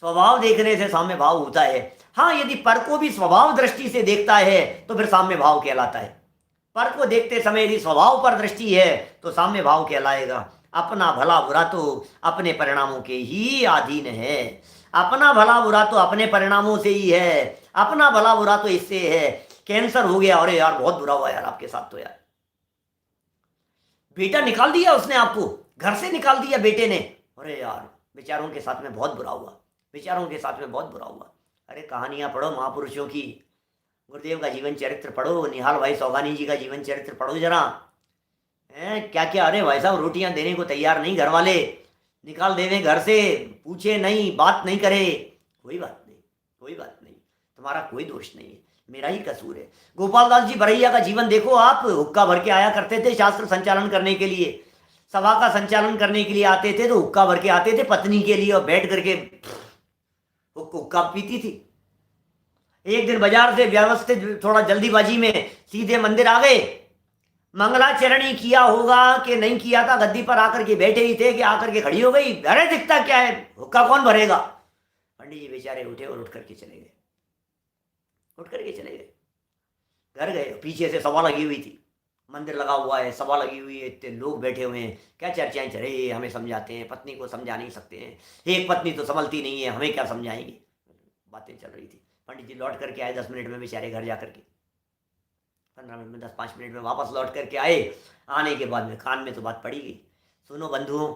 स्वभाव देखने से साम्य भाव होता है। हाँ, यदि पर को भी स्वभाव दृष्टि से देखता है तो फिर साम्य भाव कहलाता है। पर को देखते समय यदि स्वभाव पर दृष्टि है तो साम्य भाव कहलाएगा। अपना भला बुरा तो अपने परिणामों के ही अधीन है। अपना भला बुरा तो अपने परिणामों से ही है। अपना भला बुरा तो इससे है, कैंसर हो गया, अरे यार बहुत बुरा हुआ यार आपके साथ, तो यार बेटा निकाल दिया उसने, आपको घर से निकाल दिया बेटे ने, अरे यार बेचारों के साथ में बहुत बुरा हुआ, बेचारों के साथ में बहुत बुरा हुआ। अरे कहानियां पढ़ो महापुरुषों की, गुरुदेव का जीवन चरित्र पढ़ो, निहाल भाई सौगानी जी का जीवन चरित्र पढ़ो जरा। क्या क्या, अरे भाई साहब रोटियां देने को तैयार नहीं घर वाले, निकाल देवे घर से, पूछे नहीं, बात नहीं करे, कोई बात नहीं, कोई बात नहीं, तुम्हारा कोई दोष नहीं है, मेरा ही कसूर है। गोपाल दास जी बरैया का जीवन देखो आप, हुक्का भर के आया करते थे शास्त्र संचालन करने के लिए, सभा का संचालन करने के लिए आते थे तो हुक्का भर के आते थे पत्नी के लिए, और बैठ करके हुक्का पीती थी। एक दिन बाजार से व्यवस्थित थोड़ा जल्दीबाजी में सीधे मंदिर आ गए। मंगलाचरणी किया होगा कि नहीं किया था, गद्दी पर आकर के बैठे ही थे कि आकर के खड़ी हो गई, अरे दिखता क्या है, हुक्का कौन भरेगा। पंडित जी बेचारे उठे और उठ करके चले गए, उठ करके चले गए। घर गए, पीछे से सभा लगी हुई थी, मंदिर लगा हुआ है, सभा लगी हुई है, इतने लोग बैठे हुए हैं, क्या चर्चाएं चल रही है, हमें समझाते हैं, पत्नी को समझा नहीं सकते हैं, एक पत्नी तो संभलती नहीं है, हमें क्या समझाएंगे, बातें चल रही थी। पंडित जी लौट करके आए 10 मिनट में बेचारे घर जा करके, 15 मिनट में, 10-5 मिनट में वापस लौट करके आए। आने के बाद में कान में तो बात पड़ी गई, सुनो बंधुओं,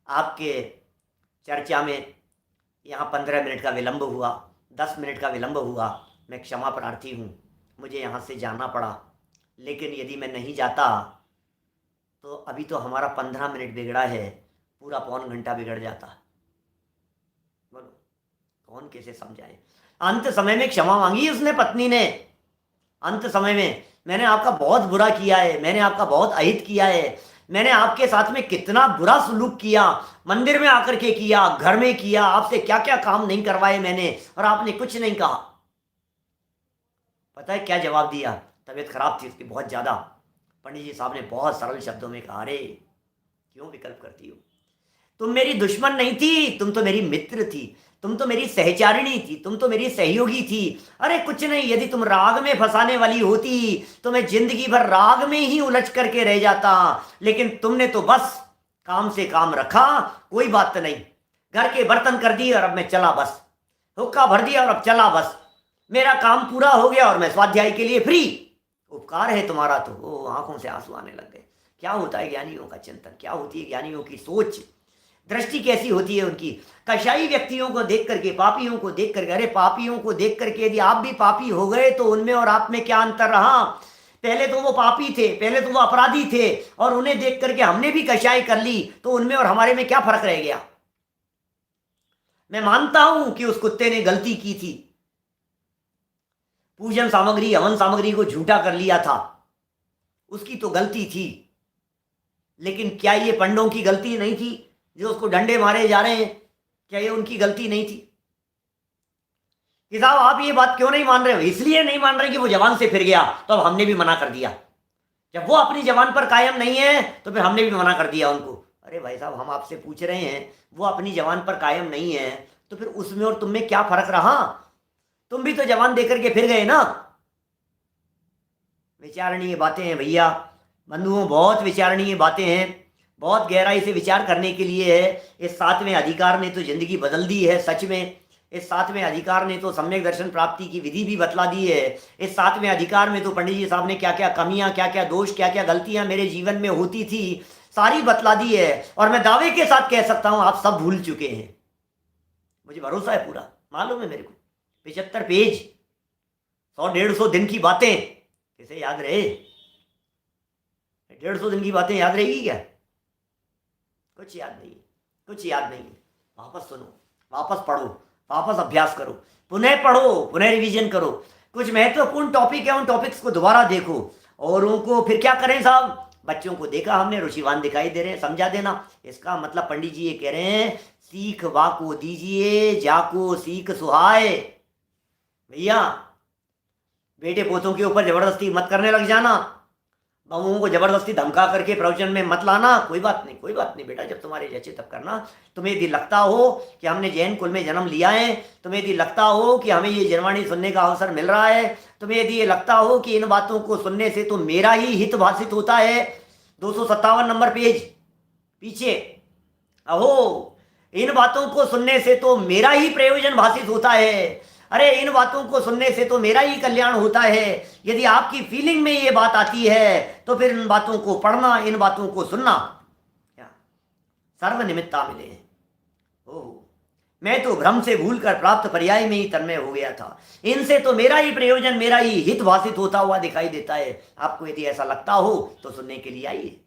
आपके चर्चा में यहाँ 15 मिनट का विलंब हुआ, 10 मिनट का विलंब हुआ, मैं क्षमा प्रार्थी हूँ, मुझे यहाँ से जाना पड़ा, लेकिन यदि मैं नहीं जाता तो अभी तो हमारा 15 मिनट बिगड़ा है, पूरा पौन घंटा बिगड़ जाता। बोलो कौन कैसे समझाए। अंत समय में क्षमा मांगी उसने, पत्नी ने। अंत समय में, मैंने आपका बहुत बुरा किया है, मैंने आपका बहुत अहित किया है, मैंने आपके साथ में कितना बुरा सलूक किया, मंदिर में आकर के किया, घर में किया, आपसे क्या क्या काम नहीं करवाए मैंने, और आपने कुछ नहीं कहा। पता है क्या जवाब दिया? तबीयत खराब थी उसकी बहुत ज़्यादा। पंडित जी साहब ने बहुत सरल शब्दों में कहा, अरे क्यों विकल्प करती हो, तुम मेरी दुश्मन नहीं थी, तुम तो मेरी मित्र थी, तुम तो मेरी सहचारिणी थी, तुम तो मेरी सहयोगी थी। अरे कुछ नहीं, यदि तुम राग में फंसाने वाली होती तो मैं जिंदगी भर राग में ही उलझ करके रह जाता, लेकिन तुमने तो बस काम से काम रखा, कोई बात नहीं, घर के बर्तन कर दिए और अब मैं चला बस, हुक्का भर दिया और अब चला बस, मेरा काम पूरा हो गया और मैं स्वाध्याय के लिए फ्री। उपकार है तुम्हारा। तो वो आंखों से आंसू आने लग गए। क्या होता है ज्ञानियों का चिंतन, क्या होती है ज्ञानियों की सोच, दृष्टि कैसी होती है उनकी। कषाई व्यक्तियों को देख करके, पापियों को देख करके, अरे पापियों को देख करके यदि आप भी पापी हो गए तो उनमें और आप में क्या अंतर रहा। पहले तो वो पापी थे, पहले तो वो अपराधी थे, और उन्हें देख करके हमने भी कषाई कर ली, तो उनमें और हमारे में क्या फर्क रह गया। मैं मानता हूं कि उस कुत्ते ने गलती की थी, पूजन सामग्री, हवन सामग्री को झूठा कर लिया था, उसकी तो गलती थी, लेकिन क्या ये पंडों की गलती नहीं थी जो उसको डंडे मारे जा रहे हैं? क्या ये उनकी गलती नहीं थी? कि साहब आप ये बात क्यों नहीं मान रहे हो? इसलिए नहीं मान रहे कि वो जवान से फिर गया, तो अब हमने भी मना कर दिया। जब वो अपनी जवान पर कायम नहीं है तो फिर हमने भी मना कर दिया उनको। अरे भाई साहब, हम आपसे पूछ रहे हैं, वो अपनी जवान पर कायम नहीं है तो फिर उसमें और तुम में क्या फर्क रहा? तुम भी तो जवान देकर के फिर गए ना। विचारणीय बातें हैं भैया, बंधुओं, बहुत विचारणीय बातें हैं, बहुत गहराई से विचार करने के लिए है। इस 7वें अधिकार ने तो जिंदगी बदल दी है सच में। इस 7वें अधिकार ने तो सम्यक दर्शन प्राप्ति की विधि भी बतला दी है। इस 7वें अधिकार में तो पंडित जी साहब ने क्या क्या कमियां, क्या क्या दोष, क्या क्या गलतियां मेरे जीवन में होती थी, सारी बतला दी है। और मैं दावे के साथ कह सकता हूं आप सब भूल चुके हैं, मुझे भरोसा है पूरा, मालूम है मेरे को। 75 पेज, 100-150 दिन की बातें कैसे याद रहे? 150 दिन की बातें याद रहेगी क्या? कुछ याद नहीं, कुछ याद नहीं। वापस सुनो, वापस पढ़ो, वापस अभ्यास करो, पुनः पढ़ो, पुनः रिवीजन करो। कुछ महत्वपूर्ण टॉपिक है, उन टॉपिक्स को दोबारा देखो। औरों को फिर क्या करें साहब? बच्चों को देखा हमने, रुचिवान दिखाई दे रहे हैं, समझा देना। इसका मतलब पंडित जी ये कह रहे हैं, सीख वाको दीजिए, जाको सीख सुहाए। भैया, बेटे पोतों के ऊपर जबरदस्ती मत करने लग जाना, बहुओं को जबरदस्ती धमका करके प्रवचन में मत लाना। कोई बात नहीं, कोई बात नहीं बेटा, जब तुम्हारे जचे तब करना। तुम्हें यदि लगता हो कि हमने जैन कुल में जन्म लिया है, तुम्हें यदि लगता हो कि हमें ये जनवाणी सुनने का अवसर मिल रहा है, तुम्हें यदि ये लगता हो कि इन बातों को सुनने से तो मेरा ही हित भाषित होता है, 257 नंबर पेज पीछे, अहो, इन बातों को सुनने से तो मेरा ही प्रयोजन भाषित होता है, अरे इन बातों को सुनने से तो मेरा ही कल्याण होता है, यदि आपकी फीलिंग में ये बात आती है तो फिर इन बातों को पढ़ना, इन बातों को सुनना क्या सर्व निमित्ता मिले हैं। ओह, मैं तो भ्रम से भूल कर प्राप्त पर्याय में ही तन्मय हो गया था, इनसे तो मेरा ही प्रयोजन, मेरा ही हित भाषित होता हुआ दिखाई देता है। आपको यदि ऐसा लगता हो तो सुनने के लिए आइए,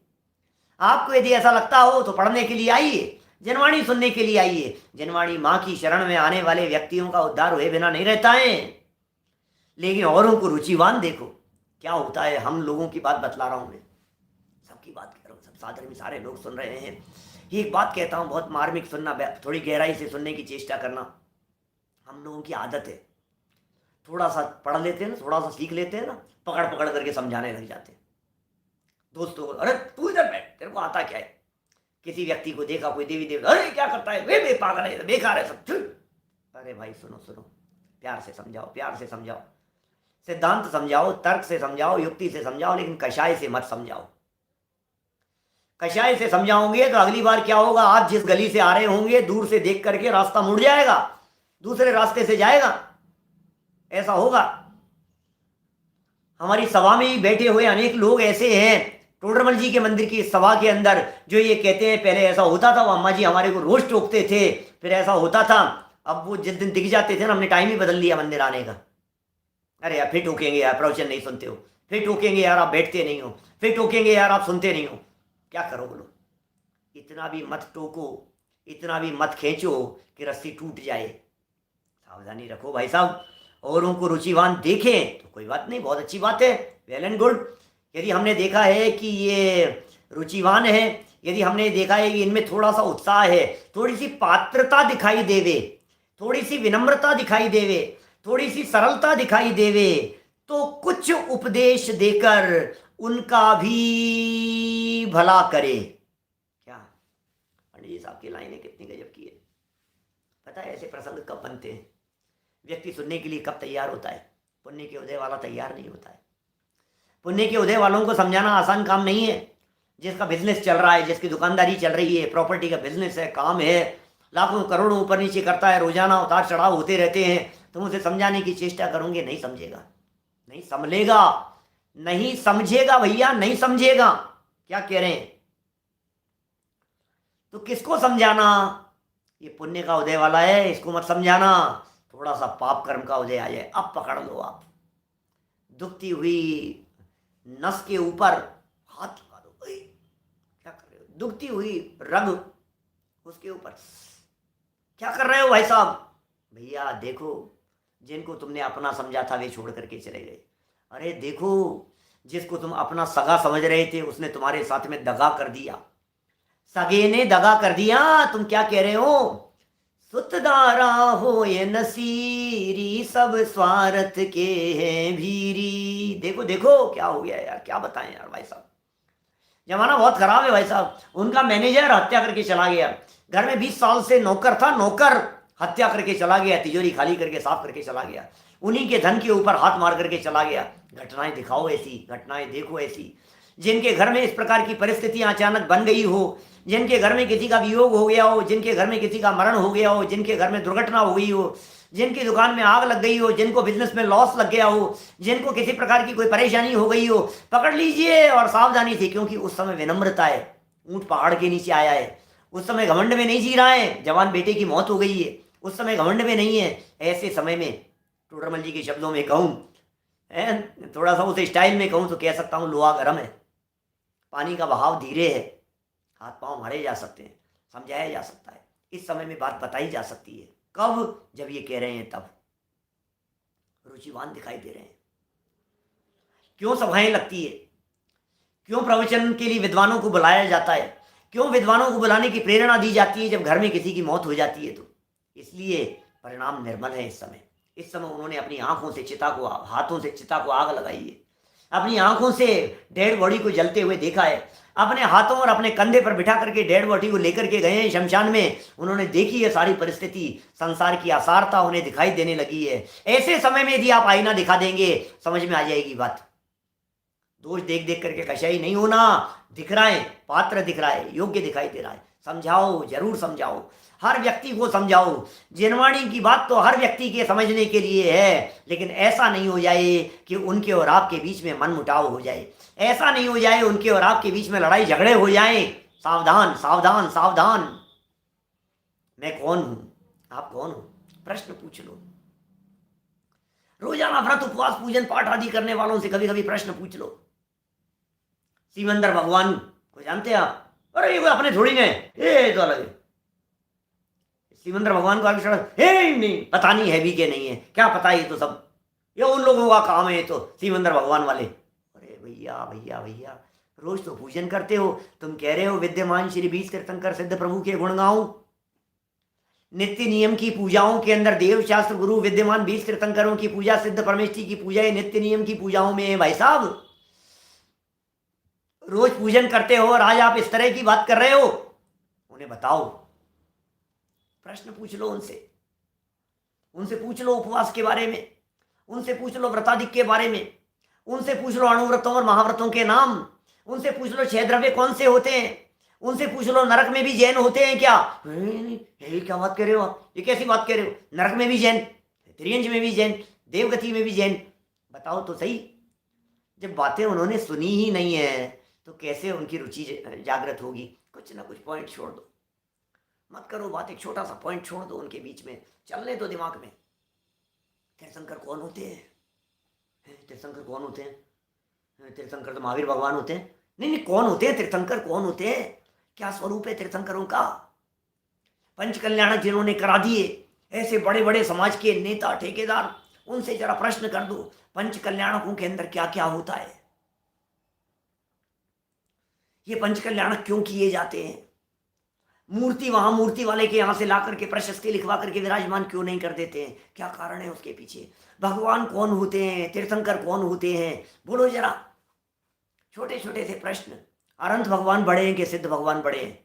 आपको यदि ऐसा लगता हो तो पढ़ने के लिए आइए, जनवाणी सुनने के लिए आइए। जनवाणी माँ की शरण में आने वाले व्यक्तियों का उद्धार हुए बिना नहीं रहता है। लेकिन औरों को रुचिवान देखो क्या होता है। हम लोगों की बात बतला रहा हूं, मैं सबकी बात कर रहा हूं, सब सादर में सारे लोग सुन रहे हैं। एक बात कहता हूं, बहुत मार्मिक सुनना, थोड़ी गहराई से सुनने की चेष्टा करना। हम लोगों की आदत है, थोड़ा सा पढ़ लेते हैं ना, थोड़ा सा सीख लेते हैं ना, पकड़ पकड़ करके समझाने लग जाते हैं दोस्तों को। अरे तू इधर बैठ, तेरे को आता क्या है? किसी व्यक्ति को देखा, कोई देवी देवता, अरे क्या करता है, वे पागल है, बेकार है सब। अरे भाई सुनो सुनो, प्यार से समझाओ, प्यार से समझाओ, सिद्धांत समझाओ, तर्क से समझाओ, युक्ति से समझाओ, लेकिन कषाय से मत समझाओ। कषाय से समझाओगे तो अगली बार क्या होगा, आप जिस गली से आ रहे होंगे दूर से देख करके रास्ता मुड़ जाएगा, दूसरे रास्ते से जाएगा, ऐसा होगा। हमारी सभा में ही बैठे हुए अनेक लोग ऐसे हैं, टोडरमल जी के मंदिर की सभा के अंदर, जो ये कहते हैं पहले ऐसा होता था, वो अम्मा जी हमारे को रोज टोकते थे, फिर ऐसा होता था, अब वो जिस दिन दिख जाते थे ना, हमने टाइम ही बदल लिया मंदिर आने का। अरे यार फिर टोकेंगे यार, प्रवचन नहीं सुनते हो, फिर टोकेंगे यार आप बैठते नहीं हो, फिर टोकेंगे यार आप सुनते नहीं हो। क्या करो बोलो? इतना भी मत टोको, इतना भी मत खींचो कि रस्सी टूट जाए। सावधानी रखो भाई साहब। औरों को रुचिवान देखें तो कोई बात नहीं, बहुत अच्छी बात है, वेल एंड गुड। यदि हमने देखा है कि ये रुचिवान है, यदि हमने देखा है कि इनमें थोड़ा सा उत्साह है, थोड़ी सी पात्रता दिखाई देवे, थोड़ी सी विनम्रता दिखाई देवे, थोड़ी सी सरलता दिखाई देवे, तो कुछ उपदेश देकर उनका भी भला करे। क्या पंडित जी साहब की लाइनें कितनी गजब की है। पता है ऐसे प्रसंग कब बनते हैं, व्यक्ति सुनने के लिए कब तैयार होता है? पुण्य के उदय वाला तैयार नहीं होता है। पुण्य के उदय वालों को समझाना आसान काम नहीं है। जिसका बिजनेस चल रहा है, जिसकी दुकानदारी चल रही है, प्रॉपर्टी का बिजनेस है, काम है, लाखों करोड़ों ऊपर नीचे करता है, रोजाना उतार चढ़ाव होते रहते हैं, तुम उसे समझाने की चेष्टा करोगे, नहीं समझेगा, नहीं समझेगा, नहीं समझेगा भैया, नहीं समझेगा। क्या कह रहे हैं? तो किसको समझाना? ये पुण्य का उदय वाला है, इसको मत समझाना। थोड़ा सा पाप कर्म का उदय आ जाए, अब पकड़ लो आप, दुखती हुई नस के ऊपर हाथ लगा दो। क्या कर रहे हो? दुखती हुई रग, उसके ऊपर क्या कर रहे हो भाई साहब? भैया देखो, जिनको तुमने अपना समझा था वे छोड़ करके चले गए। अरे देखो, जिसको तुम अपना सगा समझ रहे थे उसने तुम्हारे साथ में दगा कर दिया, सगे ने दगा कर दिया। तुम क्या कह रहे हो? सुतदारा हो ये नसीरी, सब स्वार्थ के हैं भीरी। देखो देखो क्या हो गया यार, क्या बताएं यार भाई साहब, जमाना बहुत खराब है भाई साहब। उनका मैनेजर हत्या करके चला गया, घर में 20 साल से नौकर था, नौकर हत्या करके चला गया, तिजोरी खाली करके साफ करके चला गया, उन्हीं के धन के ऊपर हाथ मार करके चला गया। घटनाएं दिखाओ ऐसी, घटनाएं देखो ऐसी, जिनके घर में इस प्रकार की परिस्थितियां अचानक बन गई हो, जिनके घर में किसी का वियोग हो गया हो, जिनके घर में किसी का मरण हो गया हो, जिनके घर में दुर्घटना हो गई हो, जिनकी दुकान में आग लग गई हो, जिनको बिजनेस में लॉस लग गया हो, जिनको किसी प्रकार की कोई परेशानी हो गई हो, पकड़ लीजिए और सावधानी से, क्योंकि उस समय विनम्रता है, ऊंट पहाड़ के नीचे आया है, उस समय घमंड में नहीं जी रहा है, जवान बेटे की मौत हो गई है, उस समय घमंड में नहीं है। ऐसे समय में टोडरमल जी के शब्दों में कहूँ, थोड़ा सा उस स्टाइल में कहूँ तो कह सकता हूँ, लोहा गर्म है, पानी का बहाव धीरे है, हाथ पांव मारे जा सकते हैं, समझाया जा सकता है, इस समय में बात बताई जा सकती है। कब? जब ये कह रहे हैं तब रुचिवान दिखाई दे रहे हैं। क्यों सभाएं लगती है? क्यों प्रवचन के लिए विद्वानों को बुलाया जाता है? क्यों विद्वानों को बुलाने की प्रेरणा दी जाती है जब घर में किसी की मौत हो जाती है? तो इसलिए परिणाम निर्मल है। इस समय उन्होंने अपनी आंखों से चिता को, हाथों से चिता को आग लगाई है, अपनी आंखों से डेड बॉडी को जलते हुए देखा है, अपने हाथों और अपने कंधे पर बिठा करके डेड बॉडी को लेकर के गए हैं शमशान में, उन्होंने देखी है सारी परिस्थिति, संसार की आसारता उन्हें दिखाई देने लगी है। ऐसे समय में यदि आप आईना दिखा देंगे समझ में आ जाएगी बात। दोष देख देख करके कशाई नहीं होना, दिख रहा है, पात्र दिख रहा है, योग्य दिखाई दे रहा है, समझाओ, जरूर समझाओ, हर व्यक्ति को समझाओ। जिनवाणी की बात तो हर व्यक्ति के समझने के लिए है, लेकिन ऐसा नहीं हो जाए कि उनके और आपके बीच में मन मुटाव हो जाए, ऐसा नहीं हो जाए उनके और आपके बीच में लड़ाई झगड़े हो जाएं। सावधान सावधान सावधान। मैं कौन हूं, आप कौन हो, प्रश्न पूछ लो। रोजाना व्रत उपवास पूजन पाठ आदि करने वालों से कभी कभी प्रश्न पूछ लो। सिमंदर भगवान को जानते हैं आप? अरे ये अपने थोड़ी ने, ये तो अलग है। सिमंदर भगवान को आगे नहीं पता नहीं है भी के नहीं है, क्या पता, ये तो सब ये उन लोगों का काम है, तो सिमंदर भगवान वाले। अरे भैया भैया भैया, रोज तो पूजन करते हो, तुम कह रहे हो विद्यमान श्री 20 तीर्थंकर सिद्ध प्रभु के गुण गाऊं, नित्य नियम की पूजाओं के अंदर देव शास्त्र गुरु विद्यमान 20 तीर्थंकरों की पूजा, सिद्ध परमेष्ठी की पूजा, ये नित्य नियम की पूजाओं में है भाई साहब। रोज पूजन करते हो और आज आप इस तरह की बात कर रहे हो। उन्हें बताओ, प्रश्न पूछ लो उनसे, उनसे पूछ लो उपवास के बारे में, उनसे पूछ लो व्रताधिक के बारे में, उनसे पूछ लो अणुव्रतों और महाव्रतों के नाम, उनसे पूछ लो 6 द्रव्य कौन से होते हैं, उनसे पूछ लो नरक में भी जैन होते हैं क्या। ये क्या बात कर रहे हो आप, ये कैसी बात कर रहे हो, नरक में भी जैन, त्रियंज में भी जैन, देवगति में भी जैन, बताओ तो सही। जब बातें उन्होंने सुनी ही नहीं है तो कैसे उनकी रुचि जागृत होगी। कुछ ना कुछ पॉइंट छोड़ दो, मत करो बात, एक छोटा सा पॉइंट छोड़ दो उनके बीच में, चलने दो दिमाग में। तीर्थंकर कौन होते हैं, तीर्थंकर कौन होते हैं, तीर्थंकर तो महावीर भगवान होते हैं। नहीं नहीं, कौन होते हैं तीर्थंकर, कौन होते हैं, क्या स्वरूप है तीर्थंकरों का। पंच कल्याणक जिन्होंने करा दिए, ऐसे बड़े बड़े समाज के नेता ठेकेदार, उनसे जरा प्रश्न कर दो पंच कल्याणकों के अंदर क्या क्या होता है, ये पंच कल्याणक क्यों किए जाते हैं, मूर्ति वहां मूर्ति वाले के यहां से ला करके प्रशस्ति लिखवा करके विराजमान क्यों नहीं कर देते हैं, क्या कारण है उसके पीछे। भगवान कौन होते हैं, तीर्थंकर कौन होते हैं, बोलो जरा। छोटे छोटे से प्रश्न। अनंत भगवान बड़े हैं कि सिद्ध भगवान बड़े हैं।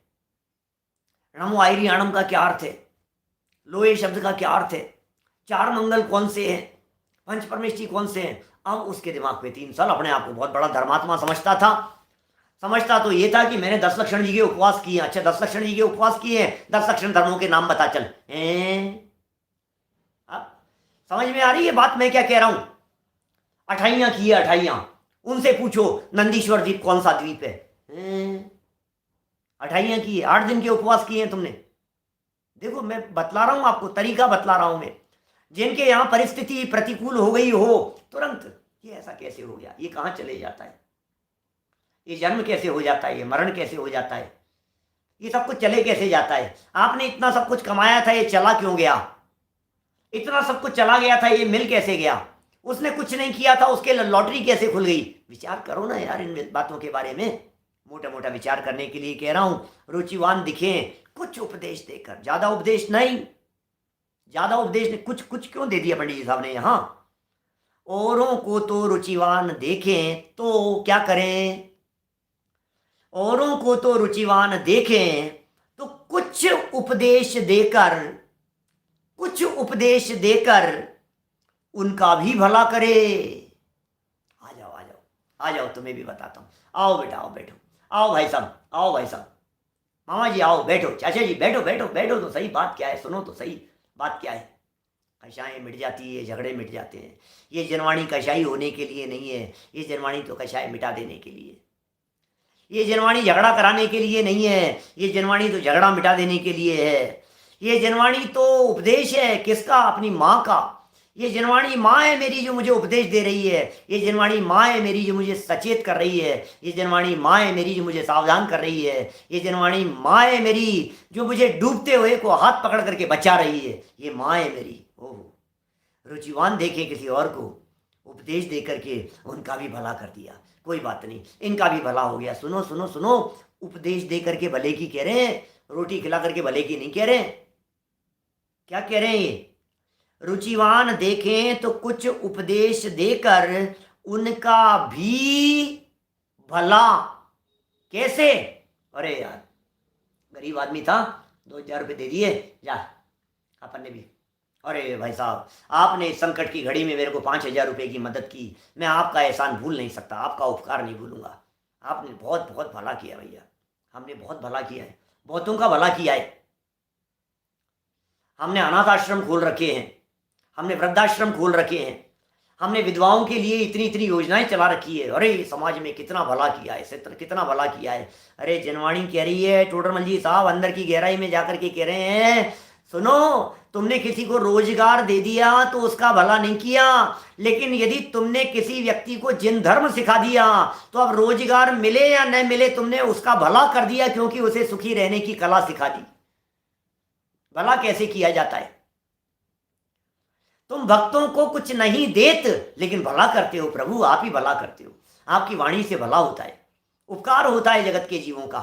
नमो आयरियाणम का क्या अर्थ है, लोहे शब्द का क्या अर्थ है, 4 मंगल कौन से हैं, पंच परमेष्ठी कौन से हैं। अब उसके दिमाग में 3 साल अपने आप को बहुत बड़ा धर्मात्मा समझता था। समझता तो ये था कि मैंने 10 लक्षण जी के उपवास किए। अच्छा 10 लक्षण जी के उपवास किए हैं, 10 लक्षण धर्मों के नाम बता चल। अब समझ में आ रही है बात मैं क्या कह रहा हूं। 28 की है, 28 उनसे पूछो नंदीश्वर द्वीप कौन सा द्वीप है। 28 की है, 8 दिन के उपवास किए हैं तुमने। देखो मैं बतला रहा हूं आपको, तरीका बतला रहा हूं मैं। जिनके यहां परिस्थिति प्रतिकूल हो गई हो, तुरंत ये ऐसा कैसे हो गया, ये कहां चले जाता है, ये जन्म कैसे हो जाता है, ये मरण कैसे हो जाता है, ये सब कुछ चले कैसे जाता है। आपने इतना सब कुछ कमाया था, ये चला क्यों गया, इतना सब कुछ चला गया था, ये मिल कैसे गया। उसने कुछ नहीं किया था, उसके लॉटरी कैसे खुल गई। विचार करो ना यार इन बातों के बारे में। मोटा मोटा विचार करने के लिए कह रहा हूं। रुचिवान दिखे, कुछ उपदेश देकर, ज्यादा उपदेश नहीं, ज्यादा उपदेश नहीं, कुछ कुछ क्यों दे दिया पंडित जी साहब ने यहां। औरों को तो रुचिवान देखें तो क्या करें, औरों को तो रुचिवान देखें तो कुछ उपदेश देकर, कुछ उपदेश देकर उनका भी भला करे। आ जाओ आ जाओ आ जाओ, तुम्हें भी बताता हूं। आओ बेटा आओ, बैठो, आओ भाई साहब, आओ भाई साहब, मामा जी आओ, बैठो, चाचा जी बैठो बैठो बैठो तो सही, बात क्या है सुनो तो सही, बात क्या है। कषाय मिट जाती है, झगड़े मिट जाते हैं। ये जनवाणी कषाई होने के लिए नहीं है, ये जनवाणी तो कषाय मिटा देने के लिए। ये जनवाणी झगड़ा कराने के लिए नहीं है, ये जनवाणी तो झगड़ा मिटा देने के लिए है। ये जनवाणी तो उपदेश है, किसका, अपनी माँ का। ये जनवाणी माँ है मेरी जो मुझे उपदेश दे रही है। ये जनवाणी माँ है मेरी जो मुझे सचेत कर रही है। ये जनवाणी माँ है मेरी जो मुझे सावधान कर रही है। ये जनवाणी माँ है मेरी जो मुझे डूबते हुए को हाथ पकड़ करके बचा रही है। ये माँ है मेरी। ओह, रुचिवान देखे किसी और को उपदेश दे करके उनका भी भला कर दिया। कोई बात नहीं, इनका भी भला हो गया। सुनो सुनो सुनो, उपदेश दे करके भले की कह रहे हैं, रोटी खिला करके भले की नहीं कह रहे हैं। क्या कह रहे हैं ये, रुचिवान देखें तो कुछ उपदेश देकर उनका भी भला। कैसे, अरे यार गरीब आदमी था, 2,000 रुपये दे दिए, जा अपन ने भी। अरे भाई साहब, आपने इस संकट की घड़ी में मेरे को 5,000 रुपये की मदद की, मैं आपका एहसान भूल नहीं सकता, आपका उपकार नहीं भूलूंगा। आपने बहुत बहुत भला किया भैया, हमने बहुत भला किया है, बहुतों का भला किया है। हमने अनाथ आश्रम खोल रखे हैं, हमने वृद्धाश्रम खोल रखे हैं, हमने विधवाओं के लिए इतनी इतनी योजनाएं चला रखी है। अरे समाज में कितना भला किया है, कितना भला किया है। अरे जनवाणी कह रही है, टोडरमल जी साहब अंदर की गहराई में जाकर के कह रहे हैं, सुनो, तुमने किसी को रोजगार दे दिया तो उसका भला नहीं किया, लेकिन यदि तुमने किसी व्यक्ति को जिन धर्म सिखा दिया तो अब रोजगार मिले या न मिले तुमने उसका भला कर दिया, क्योंकि उसे सुखी रहने की कला सिखा दी। भला कैसे किया जाता है। तुम भक्तों को कुछ नहीं देत लेकिन भला करते हो प्रभु, आप ही भला करते हो। आपकी वाणी से भला होता है, उपकार होता है जगत के जीवों का।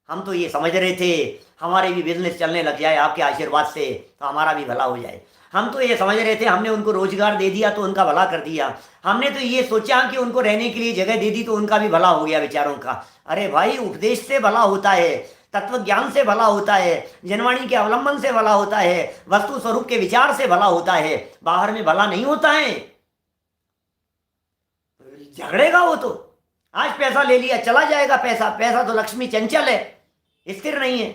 हम तो ये समझ रहे थे हमारे भी बिजनेस चलने लग जाए आपके आशीर्वाद से, तो हमारा भी भला हो जाए। हम तो ये समझ रहे थे हमने उनको रोजगार दे दिया तो उनका भला कर दिया। हमने तो ये सोचा कि उनको रहने के लिए जगह दे दी तो उनका भी भला हो गया बेचारों का। अरे भाई, उपदेश से भला होता है, तत्व ज्ञान से भला होता है, जनवाणी के अवलंबन से भला होता है, वस्तु स्वरूप के विचार से भला होता है, बाहर में भला नहीं होता है। झगड़ेगा वो तो। आज पैसा ले लिया, चला जाएगा पैसा। पैसा तो लक्ष्मी चंचल है, स्थिर नहीं है।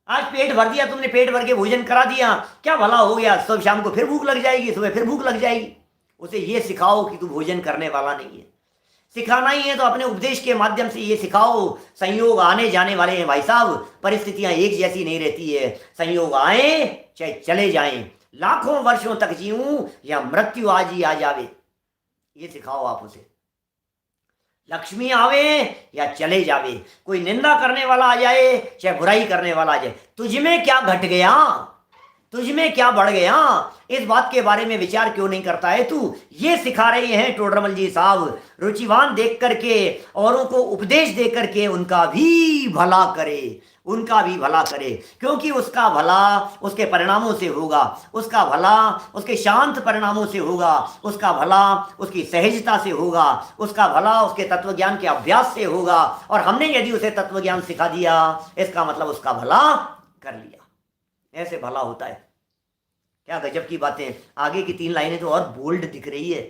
आज पेट भर दिया तुमने, पेट भर के भोजन करा दिया, क्या भला हो गया? सब शाम को फिर भूख लग जाएगी, सुबह फिर भूख लग जाएगी। उसे ये सिखाओ कि तू भोजन करने वाला नहीं है। सिखाना ही है तो अपने उपदेश के माध्यम से ये सिखाओ। संयोग आने जाने वाले हैं भाई साहब, परिस्थितियां एक जैसी नहीं रहती है। संयोग आए चाहे चले जाएं, लाखों वर्षों तक जीऊं या मृत्यु आज ही आ जावे, ये सिखाओ आप उसे। लक्ष्मी आवे या चले जावे, कोई निंदा करने वाला आ जाए चाहे बुराई करने वाला आ जाए, तुझ में क्या घट गया, तुझ में क्या बढ़ गया, इस बात के बारे में विचार क्यों नहीं करता है तू? ये सिखा रहे हैं टोडरमल जी साहब। रुचिवान देख करके, औरों को उपदेश दे करके उनका भी भला करे, उनका भी भला करे, क्योंकि उसका भला उसके परिणामों से होगा, उसका भला उसके शांत परिणामों से होगा, उसका भला उसकी सहजता से होगा, उसका भला उसके तत्वज्ञान के अभ्यास से होगा। और हमने यदि उसे तत्वज्ञान सिखा दिया, इसका मतलब उसका भला कर लिया। ऐसे भला होता है। क्या गजब की बातें। आगे की 3 लाइनें तो और बोल्ड दिख रही है।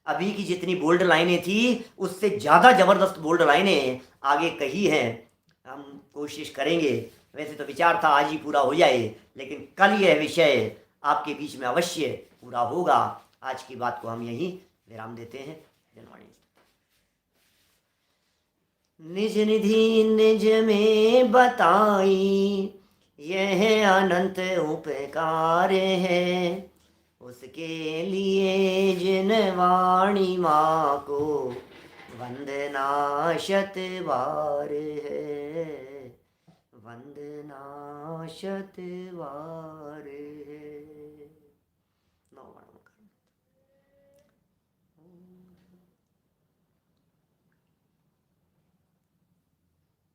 अभी की जितनी बोल्ड लाइनें थी उससे ज़्यादा जबरदस्त बोल्ड लाइनें आगे कही हैं। हम कोशिश करेंगे, वैसे तो विचार था आज ही पूरा हो जाए, लेकिन कल यह विषय आपके बीच में अवश्य पूरा होगा। आज की बात को हम यहीं विराम देते हैं। जनवाणी। निज निधि निज में बताई, यह अनंत उपकार है, उसके लिए जिन वाणी माँ को वंदना शत बार है, वंदना शत बार है।